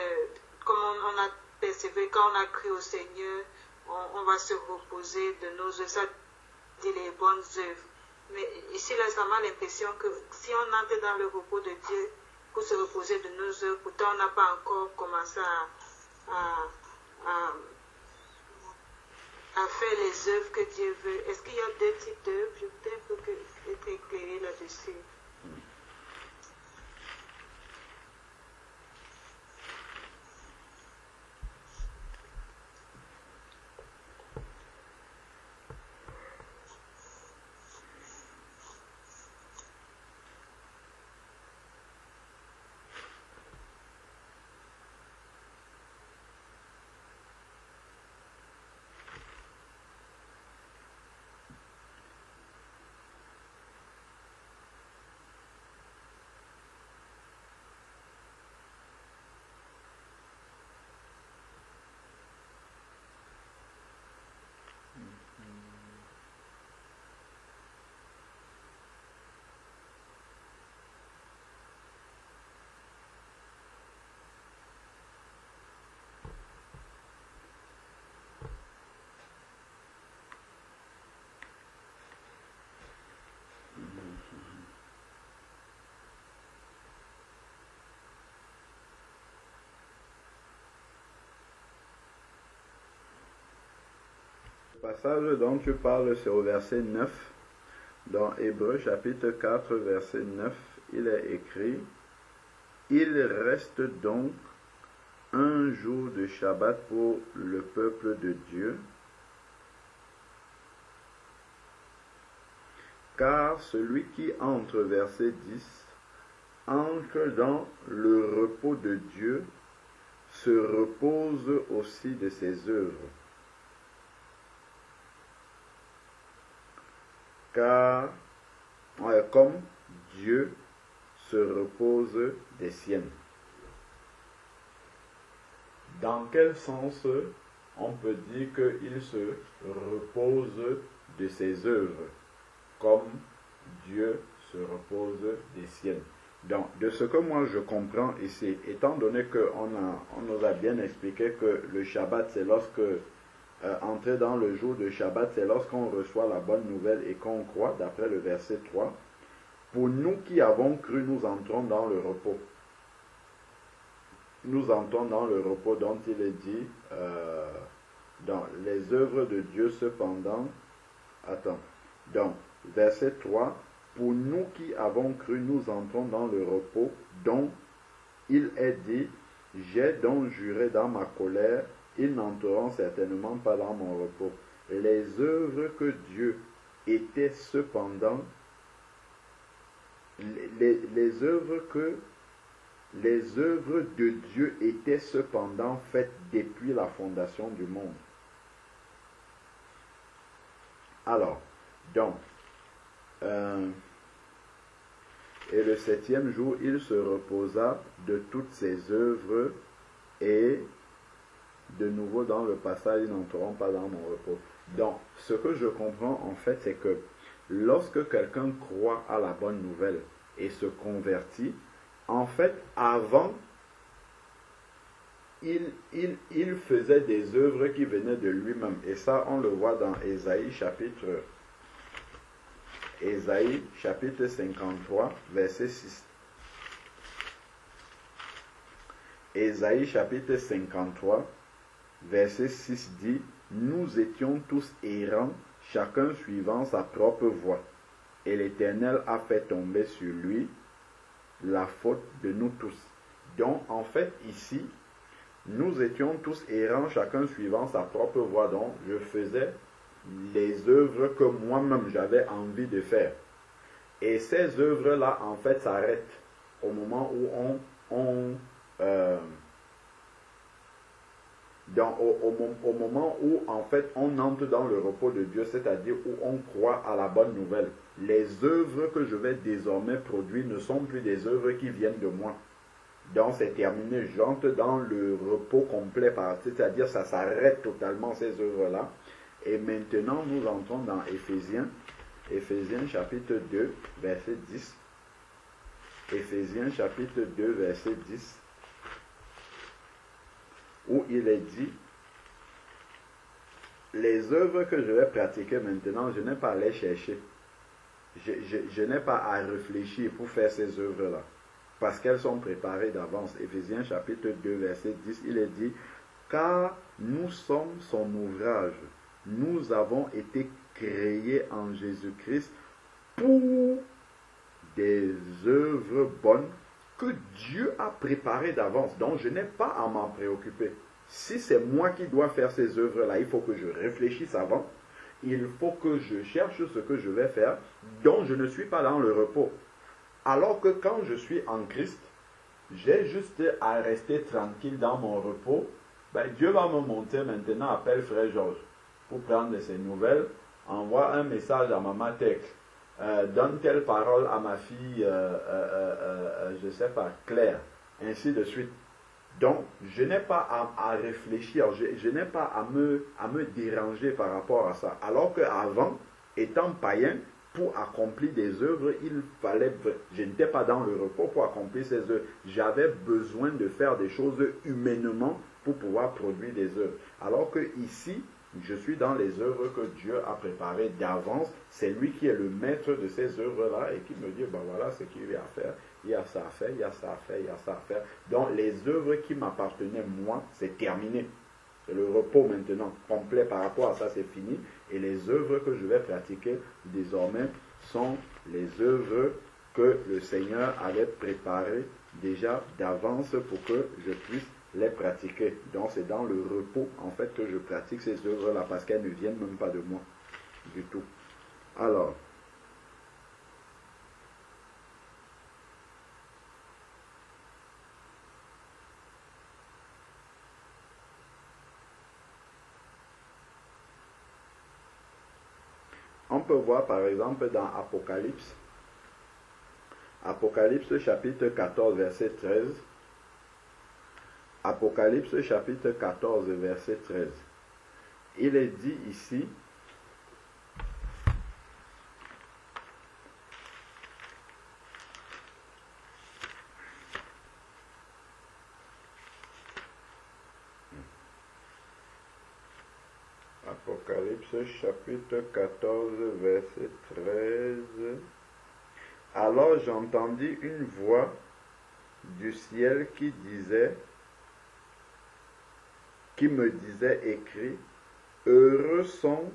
comme on a persévéré, quand on a cru au Seigneur, on va se reposer de nos œuvres, ça dit les bonnes œuvres. Mais ici, là, ça m'a l'impression que si on entre dans le repos de Dieu pour se reposer de nos œuvres, pourtant on n'a pas encore commencé à faire les œuvres que Dieu veut. Est-ce qu'il y a deux types d'œuvres? Je voudrais un peu être éclairé là-dessus. passage dont tu parles, c'est au verset 9. Dans Hébreux chapitre 4, verset 9, il est écrit: il reste donc un jour de Shabbat pour le peuple de Dieu, car celui qui entre, verset 10, entre dans le repos de Dieu, se repose aussi de ses œuvres. Car, comme Dieu se repose des siennes. Dans quel sens on peut dire qu'il se repose de ses œuvres, comme Dieu se repose des siennes? Donc, de ce que moi je comprends ici, étant donné qu'on nous a bien expliqué que le Shabbat, c'est lorsque, entrer dans le jour de Shabbat, c'est lorsqu'on reçoit la bonne nouvelle et qu'on croit, d'après le verset 3, pour nous qui avons cru, nous entrons dans le repos. Nous entrons dans le repos dont il est dit, dans les œuvres de Dieu cependant. Donc, verset 3, pour nous qui avons cru, nous entrons dans le repos dont il est dit, j'ai donc juré dans ma colère, ils n'entreront certainement pas dans mon repos. Les œuvres que Dieu était cependant, les œuvres de Dieu étaient cependant faites depuis la fondation du monde. Alors, donc, et le septième jour, il se reposa de toutes ses œuvres, et de nouveau dans le passage, ils n'entreront pas dans mon repos. Donc, ce que je comprends en fait, c'est que lorsque quelqu'un croit à la bonne nouvelle et se convertit, en fait, avant, il faisait des œuvres qui venaient de lui-même. Et ça, on le voit dans Ésaïe chapitre 53, verset 6. Ésaïe chapitre 53, verset 6 dit: nous étions tous errants, chacun suivant sa propre voie. Et l'Éternel a fait tomber sur lui la faute de nous tous. Donc, en fait, ici, nous étions tous errants, chacun suivant sa propre voie. Donc, je faisais les œuvres que moi-même j'avais envie de faire. Et ces œuvres-là, en fait, s'arrêtent au moment où au moment où, en fait, on entre dans le repos de Dieu, c'est-à-dire où on croit à la bonne nouvelle. Les œuvres que je vais désormais produire ne sont plus des œuvres qui viennent de moi. Donc, c'est terminé. J'entre dans le repos complet, c'est-à-dire ça s'arrête totalement, ces œuvres-là. Et maintenant, nous entrons dans Éphésiens chapitre 2, verset 10. Éphésiens chapitre 2, verset 10. Où il est dit: les œuvres que je vais pratiquer maintenant, je n'ai pas à les chercher. Je n'ai pas à réfléchir pour faire ces œuvres-là, parce qu'elles sont préparées d'avance. Éphésiens chapitre 2, verset 10, il est dit: car nous sommes son ouvrage, nous avons été créés en Jésus-Christ pour des œuvres bonnes que Dieu a préparées d'avance. Donc je n'ai pas à m'en préoccuper. Si c'est moi qui dois faire ces œuvres-là, il faut que je réfléchisse avant. Il faut que je cherche ce que je vais faire, dont je ne suis pas dans le repos. Alors que quand je suis en Christ, j'ai juste à rester tranquille dans mon repos. Dieu va me montrer maintenant: appelle frère Georges pour prendre de ses nouvelles, envoie un message à maman Tech, donne telle parole à ma fille, je ne sais pas, Claire, ainsi de suite. Donc, je n'ai pas à réfléchir, je n'ai pas à me déranger par rapport à ça. Alors qu'avant, étant païen, pour accomplir des œuvres, je n'étais pas dans le repos pour accomplir ces œuvres. J'avais besoin de faire des choses humainement pour pouvoir produire des œuvres. Alors que ici, je suis dans les œuvres que Dieu a préparées d'avance. C'est lui qui est le maître de ces œuvres-là et qui me dit: voilà ce qu'il y a à faire. Il y a ça à faire, il y a ça à faire, il y a ça à faire. Donc les œuvres qui m'appartenaient, moi, c'est terminé. C'est le repos maintenant, complet par rapport à ça, c'est fini. Et les œuvres que je vais pratiquer désormais sont les œuvres que le Seigneur avait préparées déjà d'avance pour que je puisse les pratiquer. Donc c'est dans le repos en fait que je pratique ces œuvres-là parce qu'elles ne viennent même pas de moi du tout. Alors, on peut voir par exemple dans Apocalypse chapitre 14 verset 13. Apocalypse chapitre 14 verset 13. Il est dit ici, Apocalypse chapitre 14 verset 13. Alors j'entendis une voix du ciel qui me disait écrit, heureux sont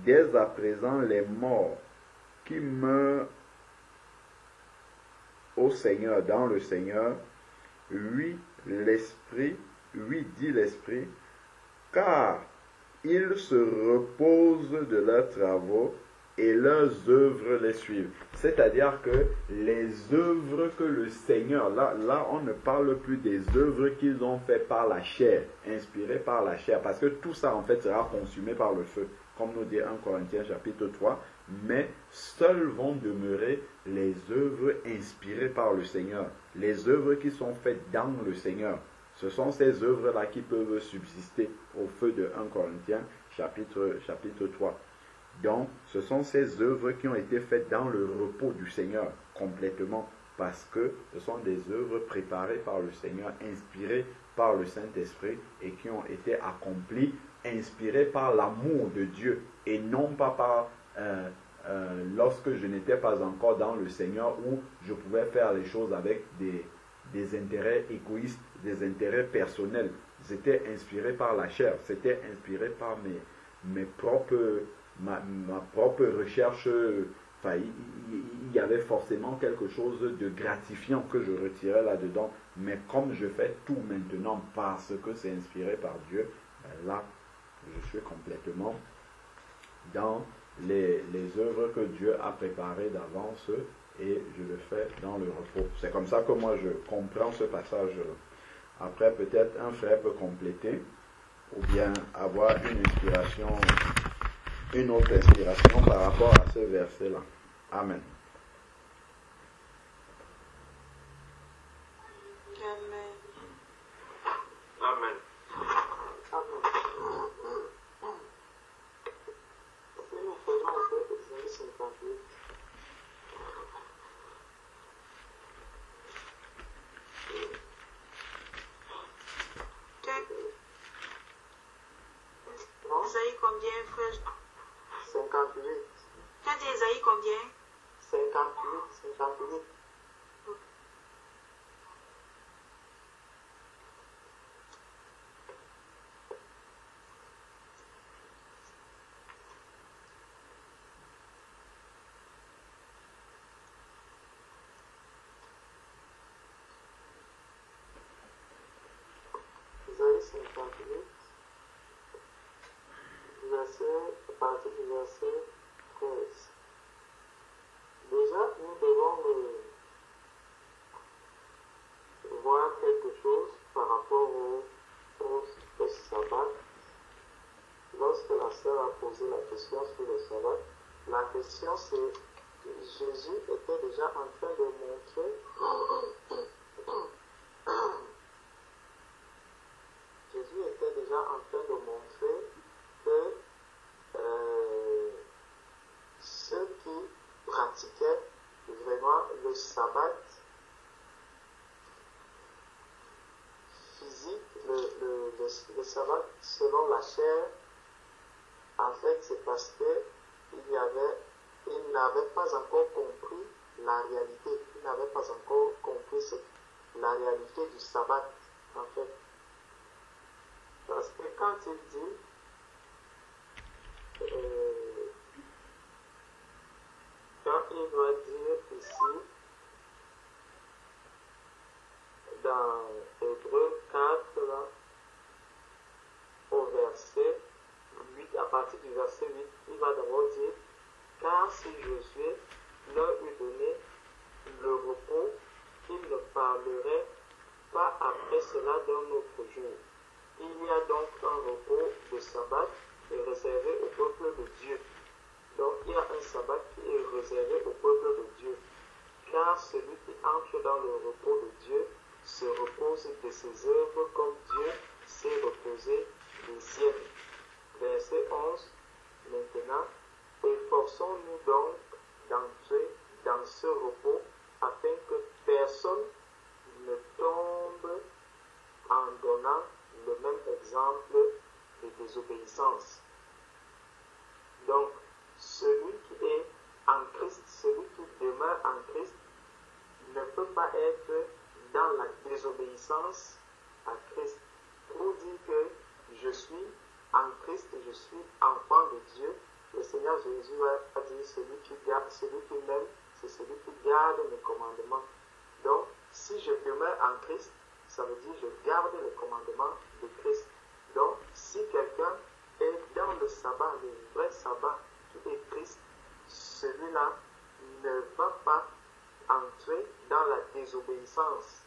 dès à présent les morts qui meurent au Seigneur, dans le Seigneur. Oui, dit l'Esprit, car ils se reposent de leurs travaux et leurs œuvres les suivent. C'est-à-dire que les œuvres que le Seigneur, là on ne parle plus des œuvres qu'ils ont fait par la chair, inspirées par la chair, parce que tout ça en fait sera consumé par le feu, comme nous dit 1 Corinthiens chapitre 3, mais seules vont demeurer les œuvres inspirées par le Seigneur, les œuvres qui sont faites dans le Seigneur. Ce sont ces œuvres-là qui peuvent subsister au feu de 1 Corinthiens chapitre 3. Donc, ce sont ces œuvres qui ont été faites dans le repos du Seigneur, complètement, parce que ce sont des œuvres préparées par le Seigneur, inspirées par le Saint-Esprit et qui ont été accomplies, inspirées par l'amour de Dieu et non pas par lorsque je n'étais pas encore dans le Seigneur où je pouvais faire les choses avec des intérêts égoïstes, des intérêts personnels. C'était inspiré par la chair, c'était inspiré par mes propres... Ma propre recherche, enfin, il y avait forcément quelque chose de gratifiant que je retirais là-dedans, mais comme je fais tout maintenant parce que c'est inspiré par Dieu, ben là, je suis complètement dans les œuvres que Dieu a préparées d'avance et je le fais dans le repos. C'est comme ça que moi je comprends ce passage-là. Après, peut-être un frère peut compléter ou bien avoir une inspiration, une autre inspiration par rapport à ce verset-là. Amen. Amen. Amen. Isaïe combien, frère? 58. Tu as dit Isaïe combien? 58. Isaïe 58. À partir du verset 13. Déjà, nous devons voir quelque chose par rapport au sabbat. Lorsque la sœur a posé la question sur le sabbat, la question c'est Jésus était déjà en train de montrer que ceux qui pratiquaient vraiment le sabbat physique, le sabbat selon la chair, en fait c'est parce qu'ils n'avaient pas encore compris la réalité, ils n'avaient pas encore compris la réalité du sabbat, en fait. Parce que quand il dit, quand il va dire ici, dans Hébreux 4, là, au verset 8, à partir du verset 8, il va d'abord dire, car si Josué leur eût donné le repos, il ne parlerait pas après cela d'un autre jour. Il y a donc un repos de sabbat réservé au peuple de Dieu. Donc il y a un sabbat qui est réservé au peuple de Dieu. Car celui qui entre dans le repos de Dieu se repose de ses œuvres comme Dieu s'est reposé des siennes. Verset 11. Maintenant, efforçons-nous donc d'entrer dans ce repos afin que personne ne tombe en donnant le même exemple de désobéissance. Donc, celui qui est en Christ, celui qui demeure en Christ, ne peut pas être dans la désobéissance à Christ. Pour dire que je suis en Christ, je suis enfant de Dieu, le Seigneur Jésus a dit celui qui m'aime, c'est celui qui garde mes commandements. Donc, si je demeure en Christ, ça veut dire que je garde les commandements de Christ. Donc, si quelqu'un est dans le sabbat, le vrai sabbat qui est Christ, celui-là ne va pas entrer dans la désobéissance.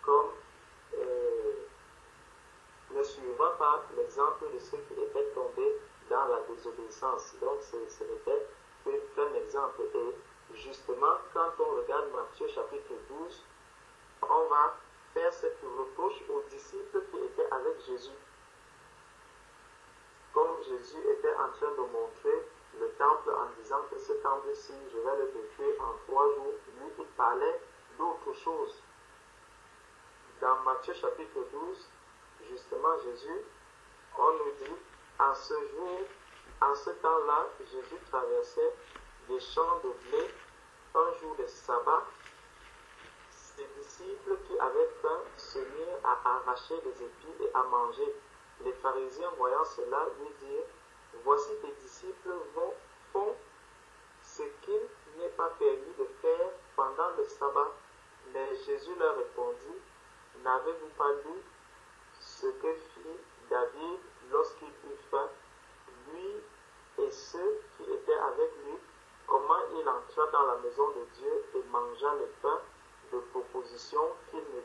Comme ne suivra pas l'exemple de ceux qui étaient tombés dans la désobéissance. Donc, ce n'était qu'un exemple. Et justement, quand on regarde Matthieu chapitre 12, on va faire cette reproche aux disciples qui étaient avec Jésus. Comme Jésus était en train de montrer le temple en disant que ce temple-ci, je vais le détruire en 3 jours, lui, il parlait d'autre chose. Dans Matthieu chapitre 12, justement, Jésus, on nous dit, en ce jour, en ce temps-là, Jésus traversait des champs de blé, un jour de sabbat. Ses disciples qui avaient faim se mirent à arracher des épis et à manger. Les pharisiens, voyant cela, lui dirent, voici tes disciples font ce qu'il n'est pas permis de faire pendant le sabbat. Mais Jésus leur répondit, n'avez-vous pas lu ce que fit David lorsqu'il eut faim, lui et ceux qui étaient avec lui, comment il entra dans la maison de Dieu et mangea le pain de proposition qu'il ne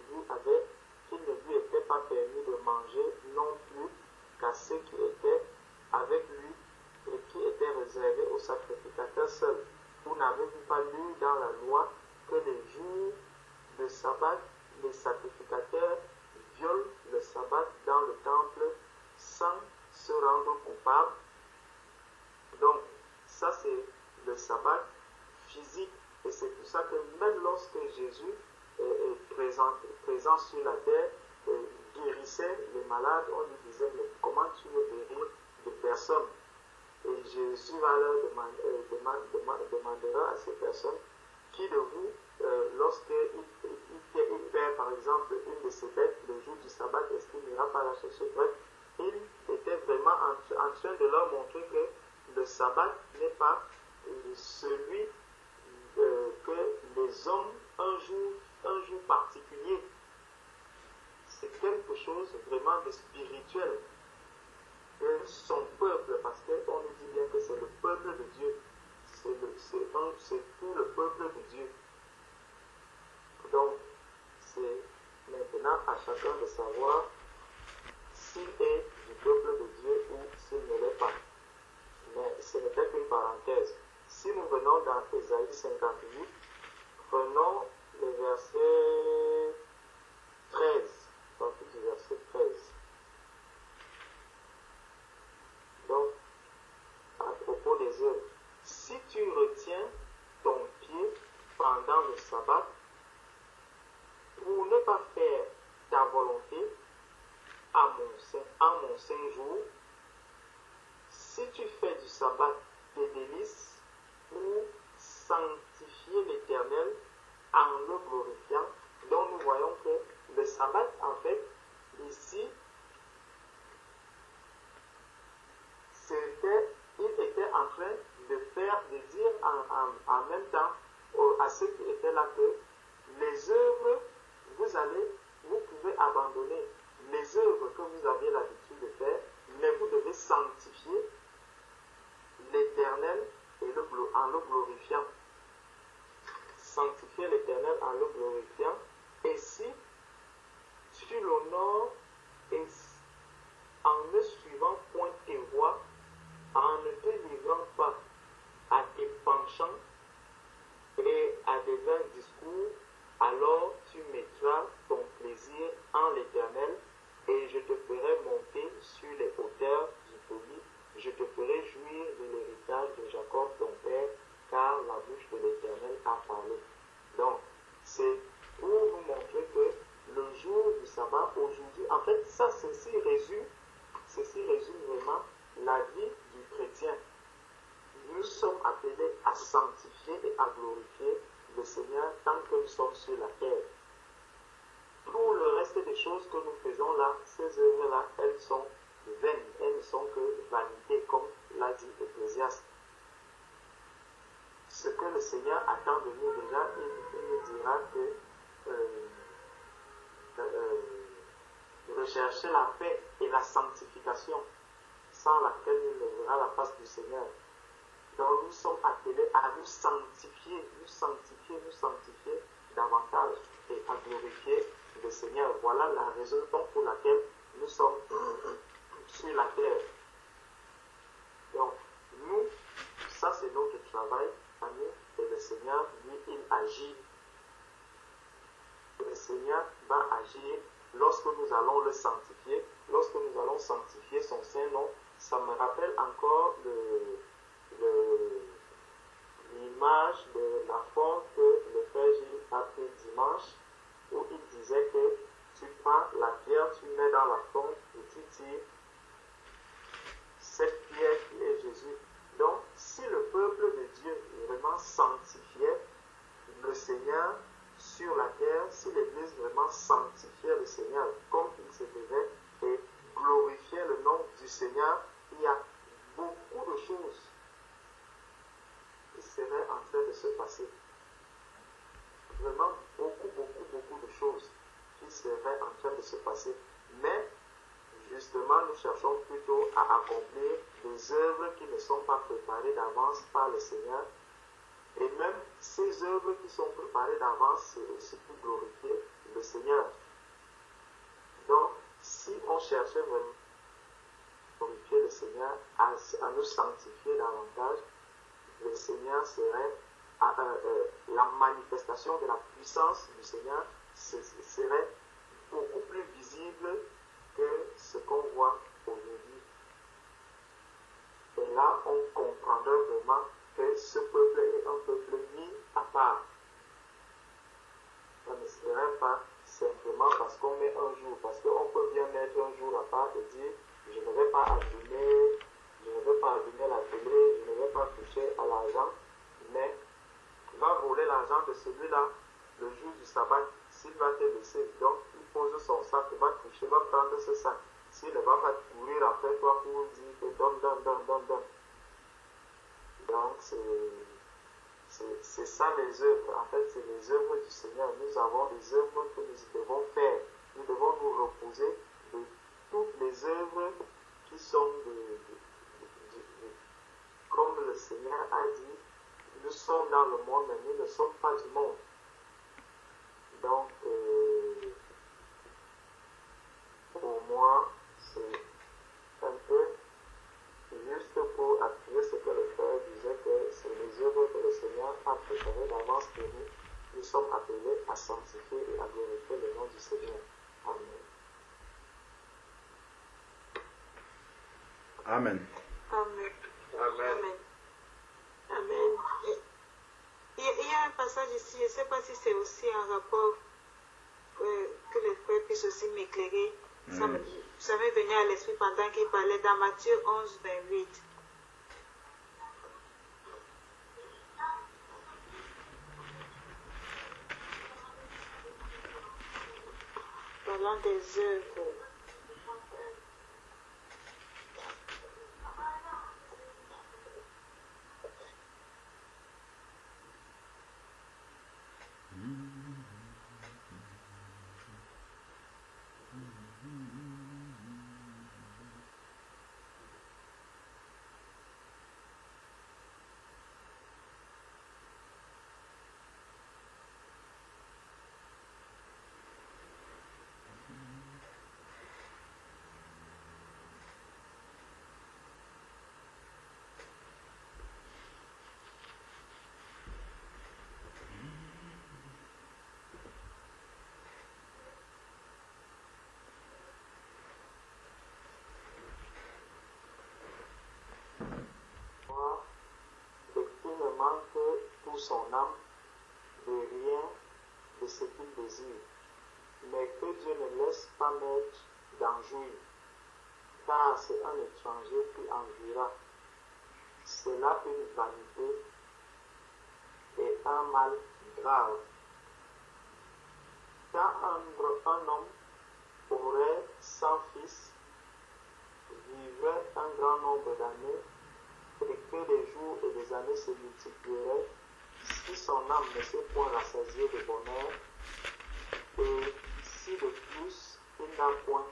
lui était pas permis de manger non plus qu'à ceux qui étaient avec lui et qui étaient réservés aux sacrificateurs seuls. Vous n'avez-vous pas lu dans la loi que les jours de sabbat, les sacrificateurs violent le sabbat dans le temple sans se rendre coupables? Donc, ça c'est le sabbat physique. Et c'est pour ça que même lorsque Jésus est présent sur la terre, guérissait les malades, on lui disait, mais comment tu veux guérir des personnes? Et Jésus va leur demandera à ces personnes, qui de vous, lorsqu'il perd par exemple une de ses bêtes le jour du sabbat, est-ce qu'il n'ira pas la chercher? Bref, il était vraiment en train de leur montrer que le sabbat n'est pas celui que les hommes, un jour particulier, c'est quelque chose vraiment de spirituel. Que son peuple, parce qu'on nous dit bien que c'est le peuple de Dieu, c'est tout le peuple de Dieu. Donc, c'est maintenant à chacun de savoir s'il est du peuple de Dieu ou s'il ne l'est pas. Mais ce n'était qu'une parenthèse. Si nous venons dans Ésaïe 58, prenons le verset 13, à partir du verset 13. Donc, à propos des œuvres, si tu retiens ton pied pendant le sabbat, pour ne pas faire ta volonté à mon saint jour, si tu fais du sabbat tes délices, pour sanctifier l'Éternel, en même temps à ceux qui étaient là que les œuvres, vous pouvez abandonner les œuvres que vous aviez l'habitude de faire, mais vous devez sanctifier l'Éternel en le glorifiant. Sanctifier l'Éternel en le glorifiant. Et si tu l'honores en ne suivant point tes voies, en ne te livrant pas à tes penchants et à des vains discours, alors tu mettras ton plaisir en l'Éternel et je te ferai monter sur les hauteurs du pays. Je te ferai jouir de l'héritage de Jacob ton père, car la bouche de l'Éternel a parlé. Donc, c'est pour nous montrer que le jour du sabbat, aujourd'hui, en fait, ceci résume vraiment la vie du chrétien. Nous sommes appelés à sanctifier et à glorifier le Seigneur tant que nous sommes sur la terre. Pour le reste des choses que nous faisons là, ces œuvres-là, elles sont vaines, elles ne sont que vanité, comme l'a dit Ecclésiaste. Ce que le Seigneur attend de nous déjà, il nous dira que rechercher la paix et la sanctification, sans laquelle il ne verra la face du Seigneur. Donc nous sommes appelés à nous sanctifier davantage et à glorifier le Seigneur. Voilà la raison pour laquelle nous sommes sur la terre. Donc nous, ça c'est notre travail à nous, et le Seigneur, lui, il agit. Le Seigneur va agir lorsque nous allons le sanctifier, lorsque nous allons sanctifier son Saint-Nom. Ça me rappelle encore l'image de la fonte que le frère Gilles a pris dimanche, où il disait que tu prends la pierre, tu mets dans la fonte et tu tires cette pierre qui est Jésus. Donc, si le peuple de Dieu vraiment sanctifiait le Seigneur sur la terre, si l'Église vraiment sanctifiait le Seigneur comme il se devait et glorifiait le nom du Seigneur, il y a beaucoup de choses qui seraient en train de se passer. Vraiment beaucoup de choses qui seraient en train de se passer. Mais, justement, nous cherchons plutôt à accomplir des œuvres qui ne sont pas préparées d'avance par le Seigneur. Et même ces œuvres qui sont préparées d'avance, c'est aussi pour glorifier le Seigneur. Donc, si on cherchait vraiment à glorifier le Seigneur, à nous sanctifier davantage, le Seigneur serait la manifestation de la puissance du Seigneur serait beaucoup plus visible que ce qu'on voit aujourd'hui. Et là, on comprendra vraiment que ce peuple est un peuple mis à part. Ça ne serait pas simplement parce qu'on met un jour, parce qu'on peut bien mettre un jour à part et dire je ne vais pas allumer la télé, je ne vais pas toucher à l'argent, mais va voler l'argent de celui-là le jour du sabbat, s'il va te laisser, donc il pose son sac, il va toucher, il va prendre ce sac. S'il ne va pas courir après toi pour dire que donne. Donc c'est ça les œuvres. En fait, c'est les œuvres du Seigneur. Nous avons des œuvres que nous devons faire. Nous devons nous reposer de toutes les œuvres qui sont comme le Seigneur a dit, nous sommes dans le monde, mais nous ne sommes pas du monde. Donc, pour moi, c'est un peu juste pour appuyer ce que le frère disait, que c'est les œuvres que le Seigneur a préparées d'avance pour nous. Nous sommes appelés à sanctifier et à glorifier le nom du Seigneur. Amen. Amen. Amen. Amen. Il y a un passage ici, je ne sais pas si c'est aussi un rapport que les frères puissent aussi m'éclairer. Ça m'est venu à l'esprit pendant qu'il parlait dans Matthieu 11, 28. Parlant des œuvres. son âme de rien de ce qu'il désire, mais que Dieu ne laisse pas mettre d'en jouir, car c'est un étranger qui en jouira. C'est là une vanité et un mal grave. Quand un homme aurait 100 fils, vivrait un grand nombre d'années, et que les jours et les années se multiplieraient, si son âme ne s'est point rassasiée de bonheur, et si de plus il n'a point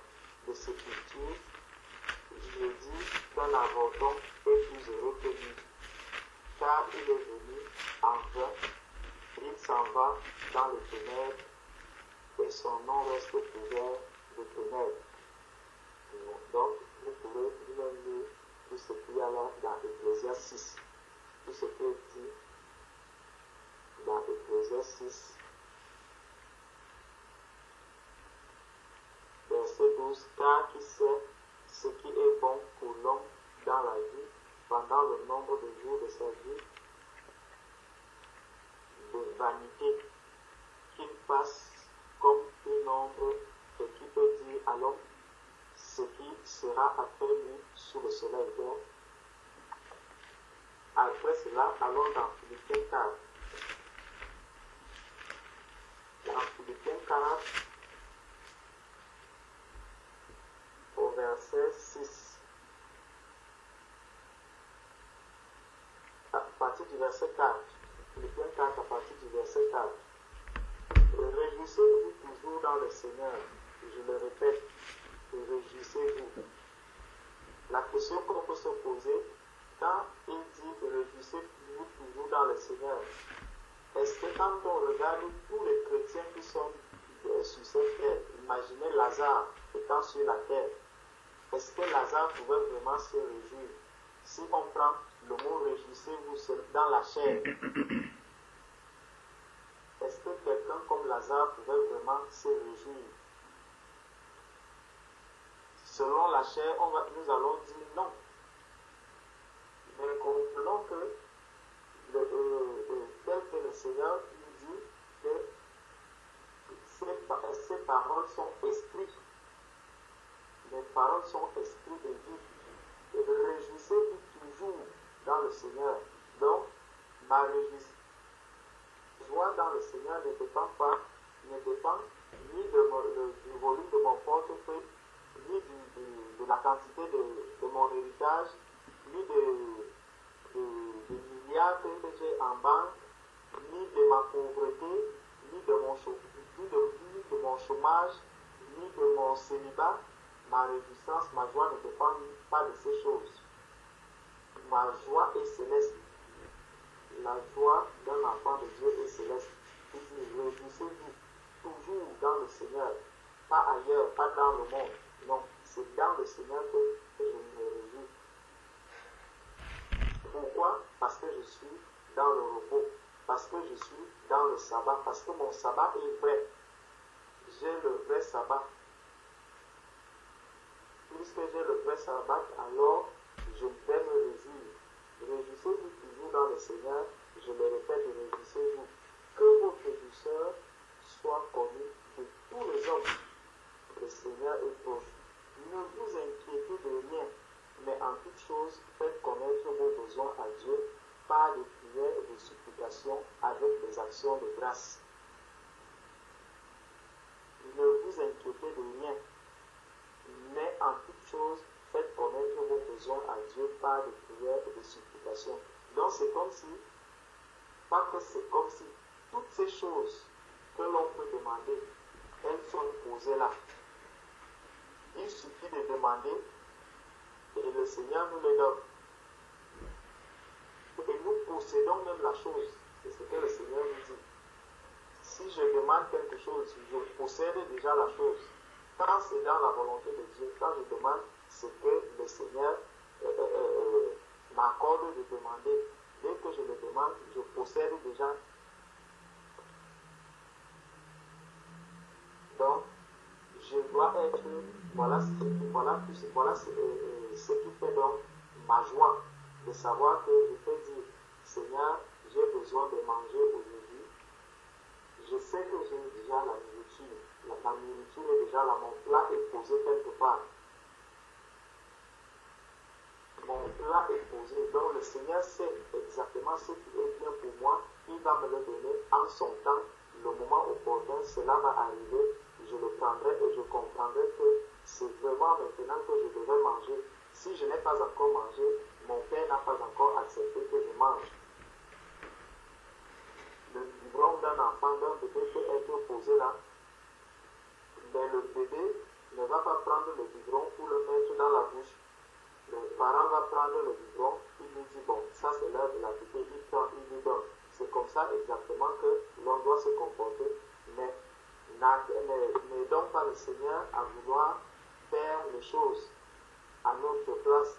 de sépulture, je dis qu'un avorton est plus heureux que lui, car il est venu en vain, il s'en va dans les ténèbres, et son nom reste couvert de ténèbres. Donc, vous pouvez vous-même lire tout ce qu'il y a là dans Ecclésiaste 6. Tout ce qui est dit dans Ecclésiaste 6, verset 12. Car qui sait ce qui est bon pour l'homme dans la vie, pendant le nombre de jours de sa vie, de vanité, qu'il fasse comme une ombre et qui peut dire à l'homme ce qui sera après lui sous le soleil vert. Après cela, allons dans Philippiens 4. Dans Philippiens 4, au verset 6. À partir du verset 4. Philippiens 4, à partir du verset 4. Réjouissez-vous toujours dans le Seigneur. Je le répète, réjouissez-vous. La question qu'on peut se poser, quand il dit réjouissez-vous toujours dans le Seigneur, est-ce que quand on regarde tous les chrétiens qui sont sur cette terre, imaginez Lazare étant sur la terre, est-ce que Lazare pouvait vraiment se réjouir? Si on prend le mot réjouissez-vous dans la chair, est-ce que quelqu'un comme Lazare pouvait vraiment se réjouir? Selon la chair, nous allons dire non. Mais comprenons que tel que le Seigneur nous dit que ces paroles sont esprit. Les paroles sont esprit de vie. Et réjouissez-vous toujours dans le Seigneur. Donc, ma joie dans le Seigneur ne dépend ni du volume de mon portefeuille, ni de la quantité de mon héritage, ni des milliards que j'ai en banque, ni de ma pauvreté, ni de mon chômage, ni de mon célibat. Ma réjouissance, ma joie ne dépend pas de ces choses. Ma joie est céleste. La joie d'un enfant de Dieu est céleste. Il dit, réjouissez-vous toujours dans le Seigneur, pas ailleurs, pas dans le monde. Non, c'est dans le Seigneur que je me réjouis. Pourquoi? Parce que je suis dans le repos, parce que je suis dans le sabbat, parce que mon sabbat est vrai. J'ai le vrai sabbat. Puisque j'ai le vrai sabbat, alors je vais me réjouir. Réjouissez-vous toujours dans le Seigneur, je le répète, réjouissez-vous. Que votre douceur soit connue de tous les hommes. Le Seigneur est proche. Ne vous inquiétez de rien, mais en toute chose, faites connaître vos besoins à Dieu par des prières et des supplications avec des actions de grâce. Ne vous inquiétez de rien, mais en toute chose, faites connaître vos besoins à Dieu par des prières et des supplications. Donc c'est comme si, pas que c'est comme si, toutes ces choses que l'on peut demander, elles sont posées là. Il suffit de demander et le Seigneur nous les donne. Et nous possédons même la chose. C'est ce que le Seigneur nous dit. Si je demande quelque chose, je possède déjà la chose. Quand c'est dans la volonté de Dieu, quand je demande ce que le Seigneur m'accorde de demander, dès que je le demande, je possède déjà. Donc, je dois être, voilà ce qui fait donc ma joie, de savoir que je peux dire, Seigneur, j'ai besoin besoin de manger aujourd'hui. Je sais que j'ai déjà la nourriture. Ma nourriture est déjà là, mon plat est posé quelque part. Mon plat est posé, donc le Seigneur sait exactement ce qui est bien pour moi. Il va me le donner en son temps, le moment opportun, cela va arriver, je le prendrai et je comprendrai que c'est vraiment maintenant que je devrais manger. Si je n'ai pas encore mangé, mon Père n'a pas encore accepté que je mange. Le biberon d'un enfant, d'un bébé peut être posé là, mais le bébé ne va pas prendre le biberon pour le mettre dans la bouche. Le parent va prendre le biberon, il lui dit bon, ça c'est l'heure de la tétée, il prend, il lui donne. C'est comme ça exactement que l'on doit se comporter, mais n'aidons pas le Seigneur à vouloir faire les choses à notre place.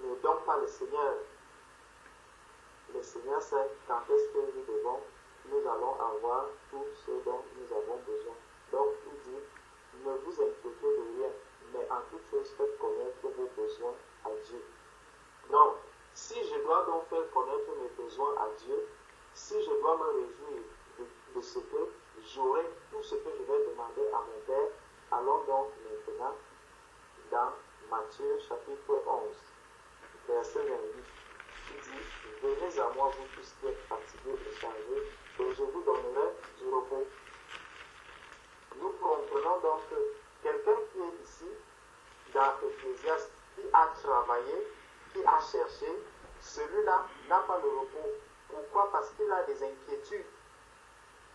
N'aidons pas le Seigneur. Le Seigneur sait quand est-ce que nous allons avoir tout ce dont nous avons besoin. Donc il dit, ne vous inquiétez de rien, mais en toute chose faites connaître vos besoins à Dieu. Donc, si je dois donc faire connaître mes besoins à Dieu, si je dois me réjouir de ce que j'aurai tout ce que je vais demander à mon Père, allons donc maintenant dans Matthieu chapitre 11, verset 28. Il dit, venez à moi vous tous qui êtes fatigués et chargés, et je vous donnerai du repos. Nous comprenons donc que quelqu'un qui est ici, dans Ecclésiaste, qui a travaillé, qui a cherché, celui-là n'a pas le repos. Pourquoi? Parce qu'il a des inquiétudes.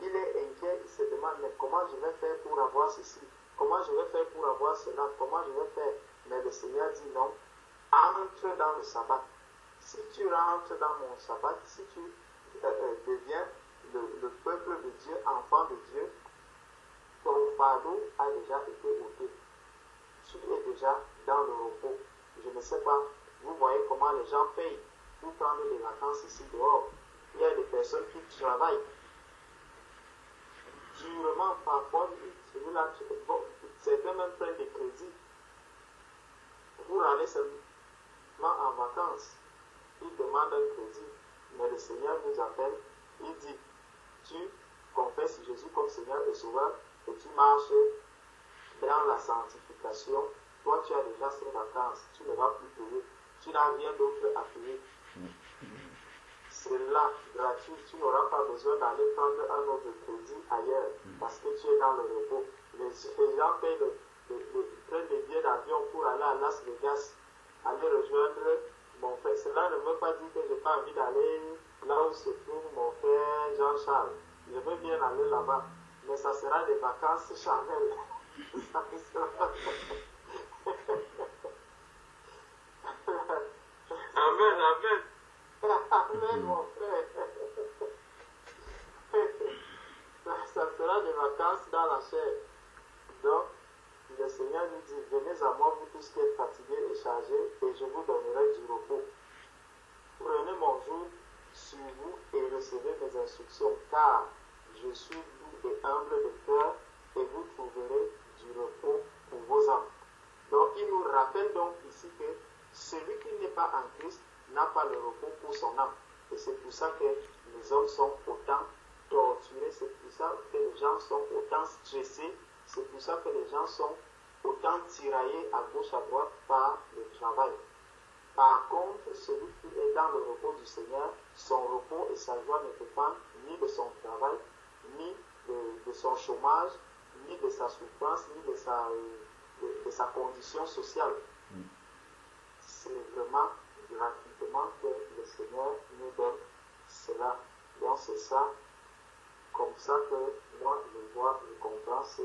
Il est inquiet, il se demande, mais comment je vais faire pour avoir ceci? Comment je vais faire pour avoir cela? Comment je vais faire? Mais le Seigneur dit non, entre dans le sabbat. Si tu rentres dans mon sabbat, si tu deviens le peuple de Dieu, enfant de Dieu, ton fardeau a déjà été ôté. Tu es déjà dans le repos. Je ne sais pas, vous voyez comment les gens payent pour prendre des vacances ici dehors. Il y a des personnes qui travaillent durement, parfois, celui-là, certains même prennent des crédits pour aller seulement en vacances. Ils demandent un crédit, mais le Seigneur nous appelle, il dit, tu confesses Jésus comme Seigneur et Sauveur et tu marches dans la sanctification. Toi, tu as déjà ces vacances, tu ne vas plus payer, tu n'as rien d'autre à payer. C'est là, gratuit, tu n'auras pas besoin d'aller prendre un autre crédit ailleurs parce que tu es dans le repos. Les gens prennent des billets d'avion pour aller à Las Vegas, aller rejoindre mon frère. Cela ne veut pas dire que je n'ai pas envie d'aller là où se trouve mon frère Jean-Charles. Je veux bien aller là-bas, mais ça sera des vacances charnelles. Amen, amen. Amen, mon frère. Ça sera des vacances dans la chair. Donc, le Seigneur nous dit, venez à moi, vous tous qui êtes fatigués et chargés, et je vous donnerai du repos. Prenez mon joug sur vous et recevez mes instructions, car je suis doux et humble de cœur, et vous trouverez du repos pour vos âmes. Donc, il nous rappelle donc ici que celui qui n'est pas en Christ n'a pas le repos pour son âme. Et c'est pour ça que les hommes sont autant torturés, c'est pour ça que les gens sont autant stressés, c'est pour ça que les gens sont autant tiraillés à gauche à droite par le travail. Par contre, celui qui est dans le repos du Seigneur, son repos et sa joie ne dépendent ni de son travail, ni de son chômage, ni de sa souffrance, ni de sa condition sociale. C'est vraiment gratuitement que le Seigneur nous donne cela. Donc c'est ça, comme ça que moi je vois, je comprends ce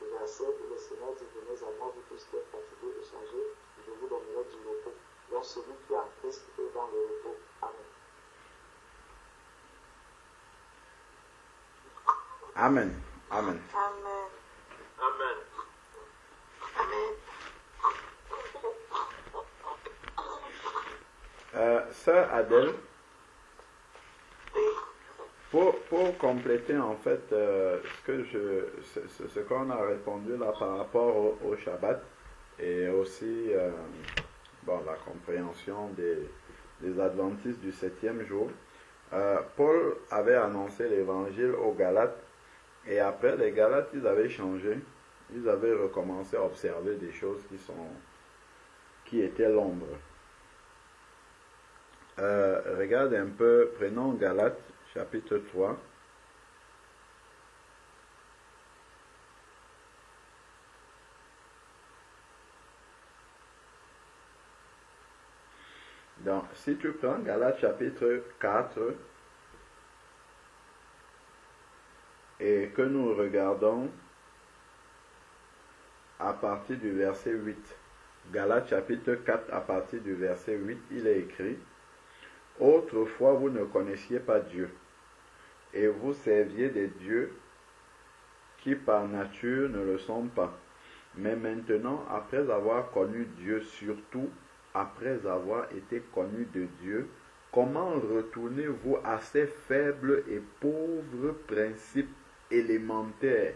verset où le Seigneur dit, venez à moi, vous tous qui êtes fatigués et changés, je vous donnerai du repos. Donc celui qui est en Christ est dans le repos. Amen. Amen. Amen. Amen. Amen. Sœur Adèle, pour compléter en fait ce qu'on a répondu là par rapport au Shabbat et aussi la compréhension des adventistes du 7e jour, Paul avait annoncé l'évangile aux Galates et après les Galates ils avaient changé, ils avaient recommencé à observer des choses qui étaient l'ombre. Regarde un peu, prenons Galates chapitre 3. Donc, si tu prends Galates chapitre 4 et que nous regardons à partir du verset 8, Galates chapitre 4 à partir du verset 8, il est écrit: Autrefois vous ne connaissiez pas Dieu, et vous serviez des dieux qui par nature ne le sont pas. Mais maintenant, après avoir connu Dieu, surtout après avoir été connu de Dieu, comment retournez-vous à ces faibles et pauvres principes élémentaires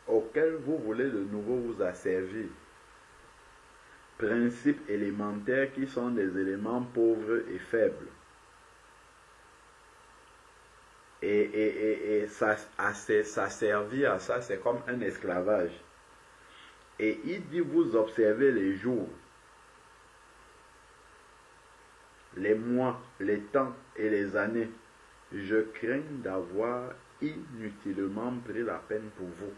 auxquels vous voulez de nouveau vous asservir? Principes élémentaires qui sont des éléments pauvres et faibles. Et ça servir à ça, c'est comme un esclavage. Et il dit, vous observez les jours, les mois, les temps et les années. Je crains d'avoir inutilement pris la peine pour vous.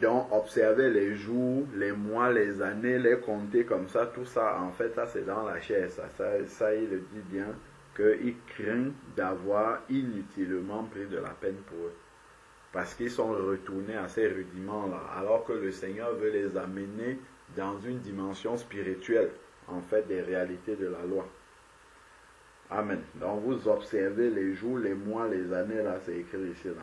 Donc, observer les jours, les mois, les années, les compter comme ça, tout ça, en fait, ça c'est dans la chair. Ça il le dit bien, qu'il craint d'avoir inutilement pris de la peine pour eux. Parce qu'ils sont retournés à ces rudiments-là, alors que le Seigneur veut les amener dans une dimension spirituelle, en fait, des réalités de la loi. Amen. Donc, vous observez les jours, les mois, les années, là, c'est écrit ici, là.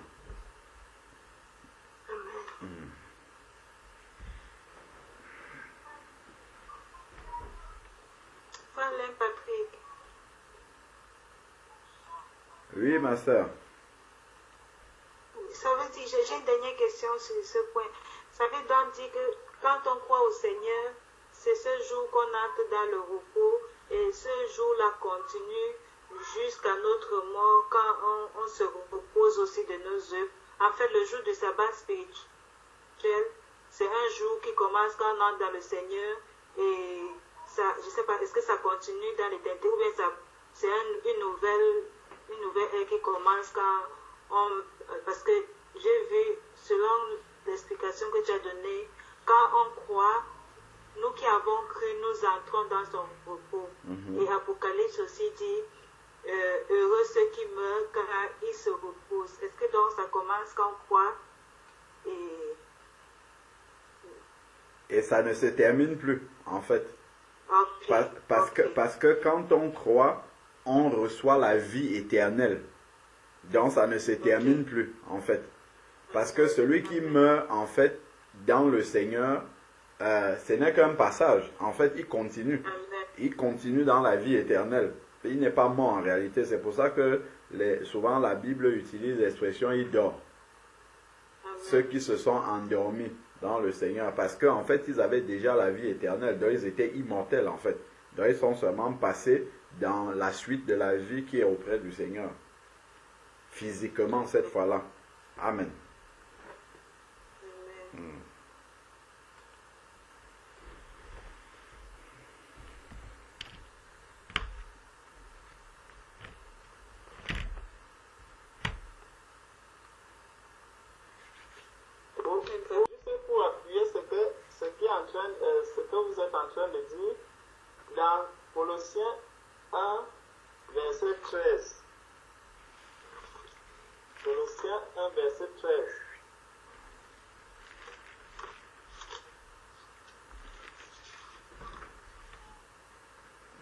Alain Patrick. Oui, ma soeur. Ça veut dire, j'ai une dernière question sur ce point. Ça veut donc dire que quand on croit au Seigneur, c'est ce jour qu'on entre dans le repos et ce jour-là continue jusqu'à notre mort quand on se repose aussi de nos œuvres. En fait, le jour du sabbat spirituel, c'est un jour qui commence quand on entre dans le Seigneur et ça, je ne sais pas, est-ce que ça continue dans l'éternité ou bien c'est une nouvelle ère qui commence quand parce que j'ai vu, selon l'explication que tu as donnée, quand on croit, nous qui avons cru, nous entrons dans son repos. Et Apocalypse aussi dit, heureux ceux qui meurent car ils se reposent. Est-ce que donc ça commence quand on croit et ça ne se termine plus, en fait. Okay. Parce que quand on croit, on reçoit la vie éternelle. Donc ça ne se termine plus, en fait. Parce que celui qui meurt, en fait, dans le Seigneur, ce n'est qu'un passage. En fait, il continue. Il continue dans la vie éternelle. Il n'est pas mort en réalité. C'est pour ça que souvent la Bible utilise l'expression « il dort ». Ceux qui se sont endormis dans le Seigneur. Parce qu'en fait, ils avaient déjà la vie éternelle. Donc ils étaient immortels, en fait. Donc ils sont seulement passés dans la suite de la vie qui est auprès du Seigneur. Physiquement cette fois-là. Amen. Juste pour appuyer ce que vous êtes en train de dire, dans Colossiens 1, verset 13. Colossiens 1, verset 13.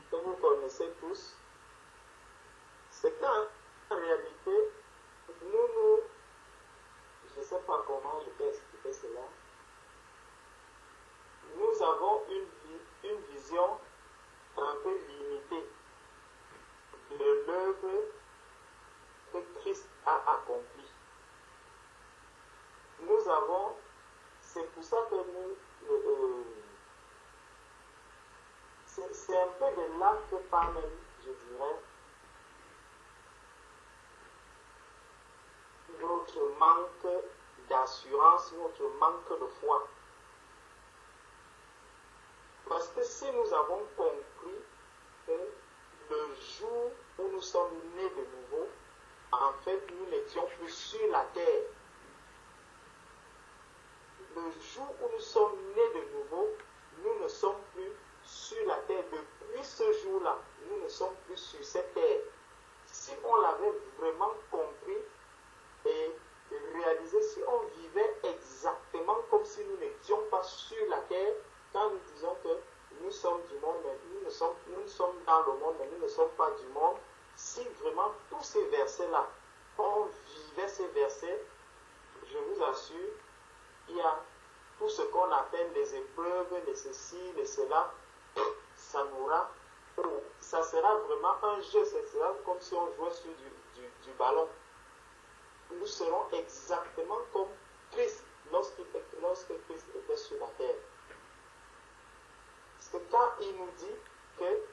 Que vous connaissez tous, c'est qu'en réalité, je ne sais pas comment je peux expliquer cela, nous avons une vision un peu limitée de l'œuvre que Christ a accomplie. C'est pour ça que c'est c'est un peu de là que parle, je dirais, notre manque d'assurance, notre manque de foi. Parce que si nous avons compris que le jour où nous sommes nés de nouveau, en fait, nous n'étions plus sur la terre. Le jour où nous sommes nés de nouveau, nous ne sommes plus sur la terre. Depuis ce jour-là, nous ne sommes plus sur cette terre. Si on l'avait vraiment compris et réalisé, si on vivait exactement comme si nous n'étions pas sur la terre, quand nous disons que nous sommes du monde, mais nous sommes dans le monde, mais nous ne sommes pas du monde, si vraiment tous ces versets-là, on vivait ces versets, je vous assure, il y a tout ce qu'on appelle les épreuves, les ceci, les cela, ça sera vraiment un jeu, ça sera comme si on jouait sur du ballon. Nous serons exactement comme Christ lorsque Christ était sur la terre. C'est quand il nous dit que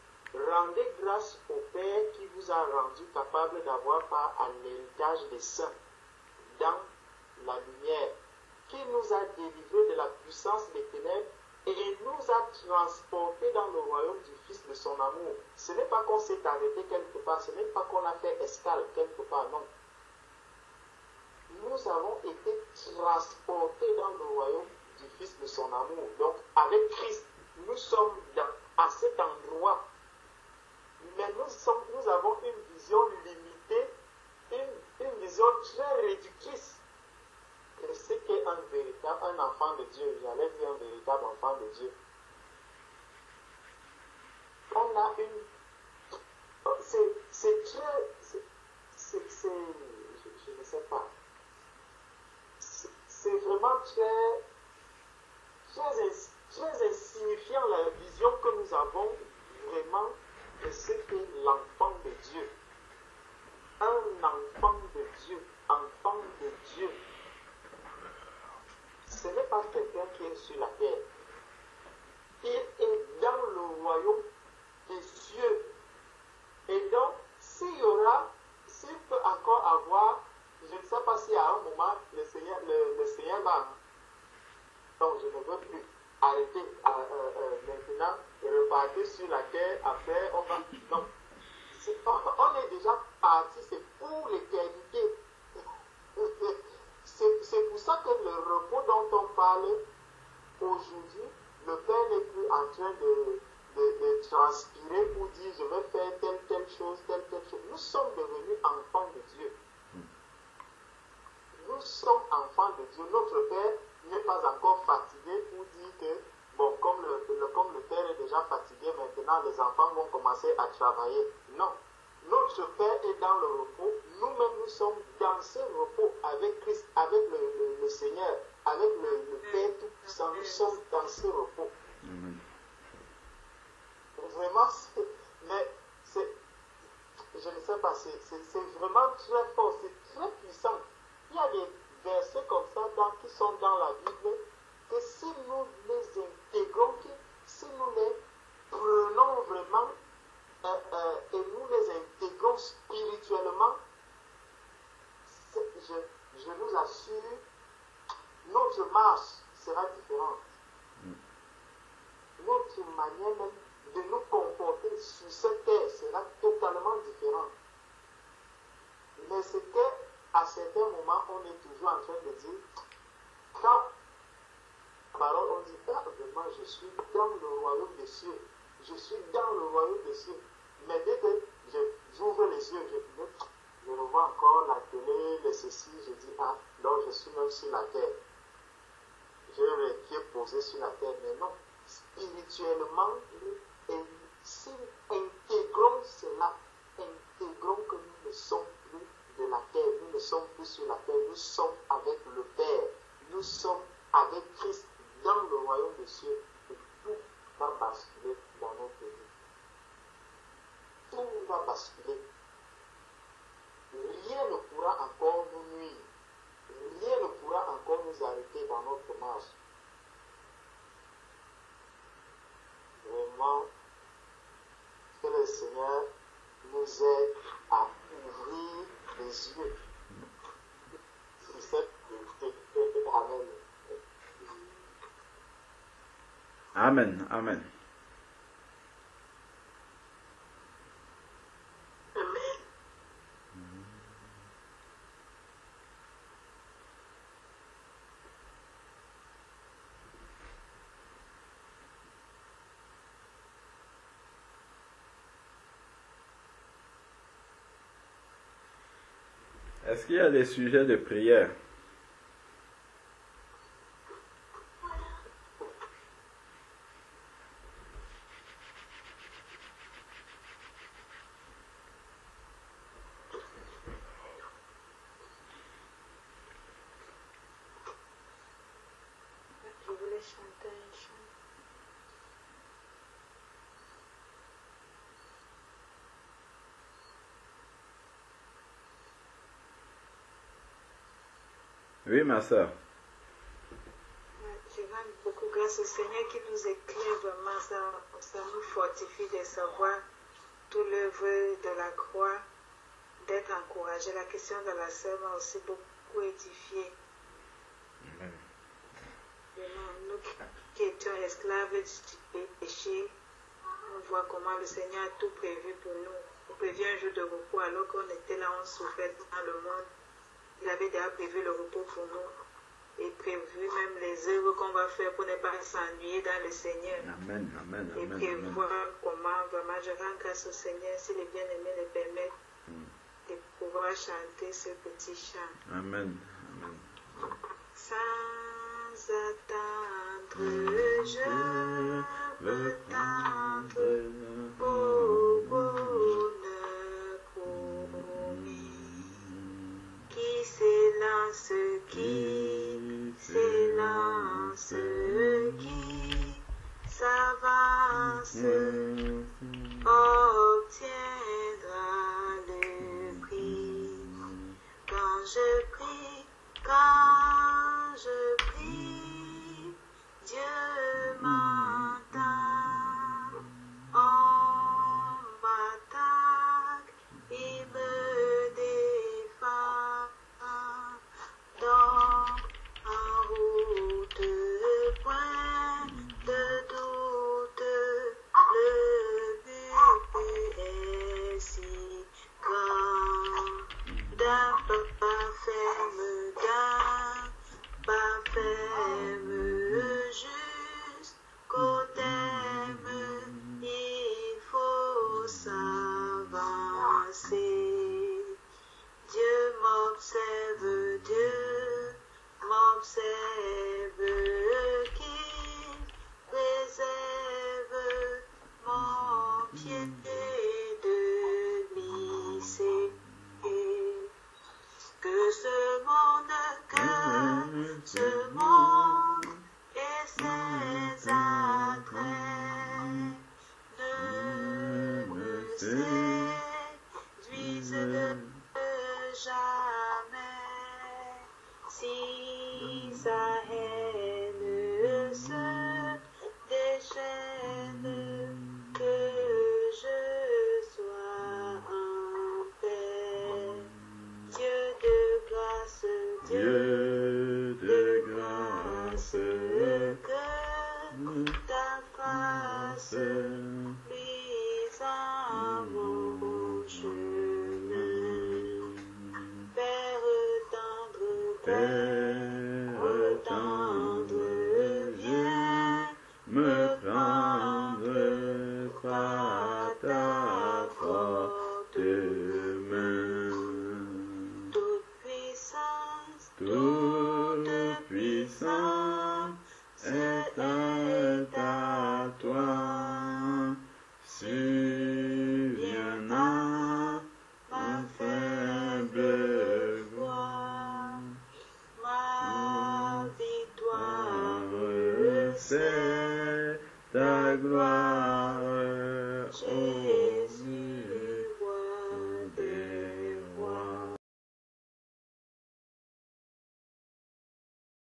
rendez grâce au Père qui vous a rendu capable d'avoir part à l'héritage des saints dans la lumière, qui nous a délivrés de la puissance des ténèbres et nous a transportés dans le royaume du Fils de son amour. Ce n'est pas qu'on s'est arrêté quelque part, ce n'est pas qu'on a fait escale quelque part, non. Nous avons été transportés dans le royaume du Fils de son amour. Donc, avec Christ, nous sommes à cet endroit. Mais nous avons une vision limitée, une vision très réductrice de ce qu'est un enfant de Dieu. J'allais dire un véritable enfant de Dieu. On a une... C'est très... Je ne sais pas. C'est vraiment très insignifiant la vision que nous avons vraiment de ce qu'est l'enfant de Dieu. Un enfant de Dieu, enfant de Dieu. Ce n'est pas quelqu'un qui est sur la terre. Il est dans le royaume des cieux. Et donc, s'il peut encore avoir, je ne sais pas si à un moment, le Seigneur va... Donc, je ne veux plus arrêter maintenant et repartir sur la terre. Après, on va... Non. On est déjà parti, c'est pour l'éternité. C'est pour ça que le repos dont on parle aujourd'hui, le Père n'est plus en train de transpirer pour dire je vais faire telle chose. Nous sommes devenus enfants de Dieu. Nous sommes enfants de Dieu. Notre Père n'est pas encore fatigué pour dire que, bon, comme le Père est déjà fatigué, maintenant les enfants vont commencer à travailler. Non. Notre Père est dans le repos. Nous-mêmes, nous sommes dans ce repos avec Christ, avec le Seigneur, avec le Père Tout-Puissant. Nous sommes dans ce repos. Vraiment, je ne sais pas, c'est vraiment très fort, c'est très puissant. Il y a des versets comme ça qui sont dans la Bible, que si nous les intégrons, si nous les prenons vraiment et nous les intégrons spirituellement, je nous assure, notre marche sera différente. Notre manière même de nous comporter sur cette terre sera totalement différente. Mais c'est qu'à certains moments, on est toujours en train de dire, quand la parole, on dit, ah, vraiment, je suis dans le royaume des cieux. Je suis dans le royaume des cieux. Mais dès que j'ouvre les yeux, je revois encore la télé, les ceci, je dis, ah, donc je suis même sur la terre. Je vais les pieds posés sur la terre, mais non. Spirituellement, si intégrons cela, intégrons que nous ne sommes plus de la terre, nous ne sommes plus sur la terre, nous sommes avec le Père, nous sommes avec Christ dans le royaume des cieux, et tout va basculer dans notre vie. Tout va basculer. Rien ne pourra encore nous nuire. Rien ne pourra encore nous arrêter dans notre marche. Vraiment, nous aide à ouvrir les yeux. C'est cette Amen. Amen, amen. Amen. Est-ce qu'il y a des sujets de prière? Je voulais chanter un chant. Oui, ma soeur. Je rends beaucoup grâce au Seigneur qui nous éclaire vraiment, ça nous fortifie de savoir tout l'œuvre de la croix, d'être encouragé. La question de la sœur m'a aussi beaucoup édifié. Vraiment, nous qui étions esclaves du péché, on voit comment le Seigneur a tout prévu pour nous. Il prévu un jour de repos alors qu'on était là, on souffrait dans le monde. Il avait déjà prévu le repos pour nous et prévu même les œuvres qu'on va faire pour ne pas s'ennuyer dans le Seigneur. Amen, amen, Et amen, prévoir amen. comment vraiment je rends grâce au Seigneur si les bien-aimés le permettent de pouvoir chanter ce petit chant. Amen, amen. Sans attendre, je veux tendre au bonheur promis. Qui s'élance, qui s'avance, obtiendra le prix. Quand je prie, Dieu m'entend. On m'attaque, il me défend. Donc, en route, point de doute, le but est si grand. D'un pas ferme, juste qu'au thème, il faut s'avancer. Dieu m'observe, qu'il préserve mon pied de glisser. Que ce monde et ses attraits ne me séduisent jamais. Si sa haine se déchaîne, que je sois en paix. Dieu de grâce, que ta face luise en mon chemin. Père tendre, viens me prendre par ta forte main. Toute puissance est à toi. Subviens à ma faible voix. Ma victoire, c'est ta gloire. Oh,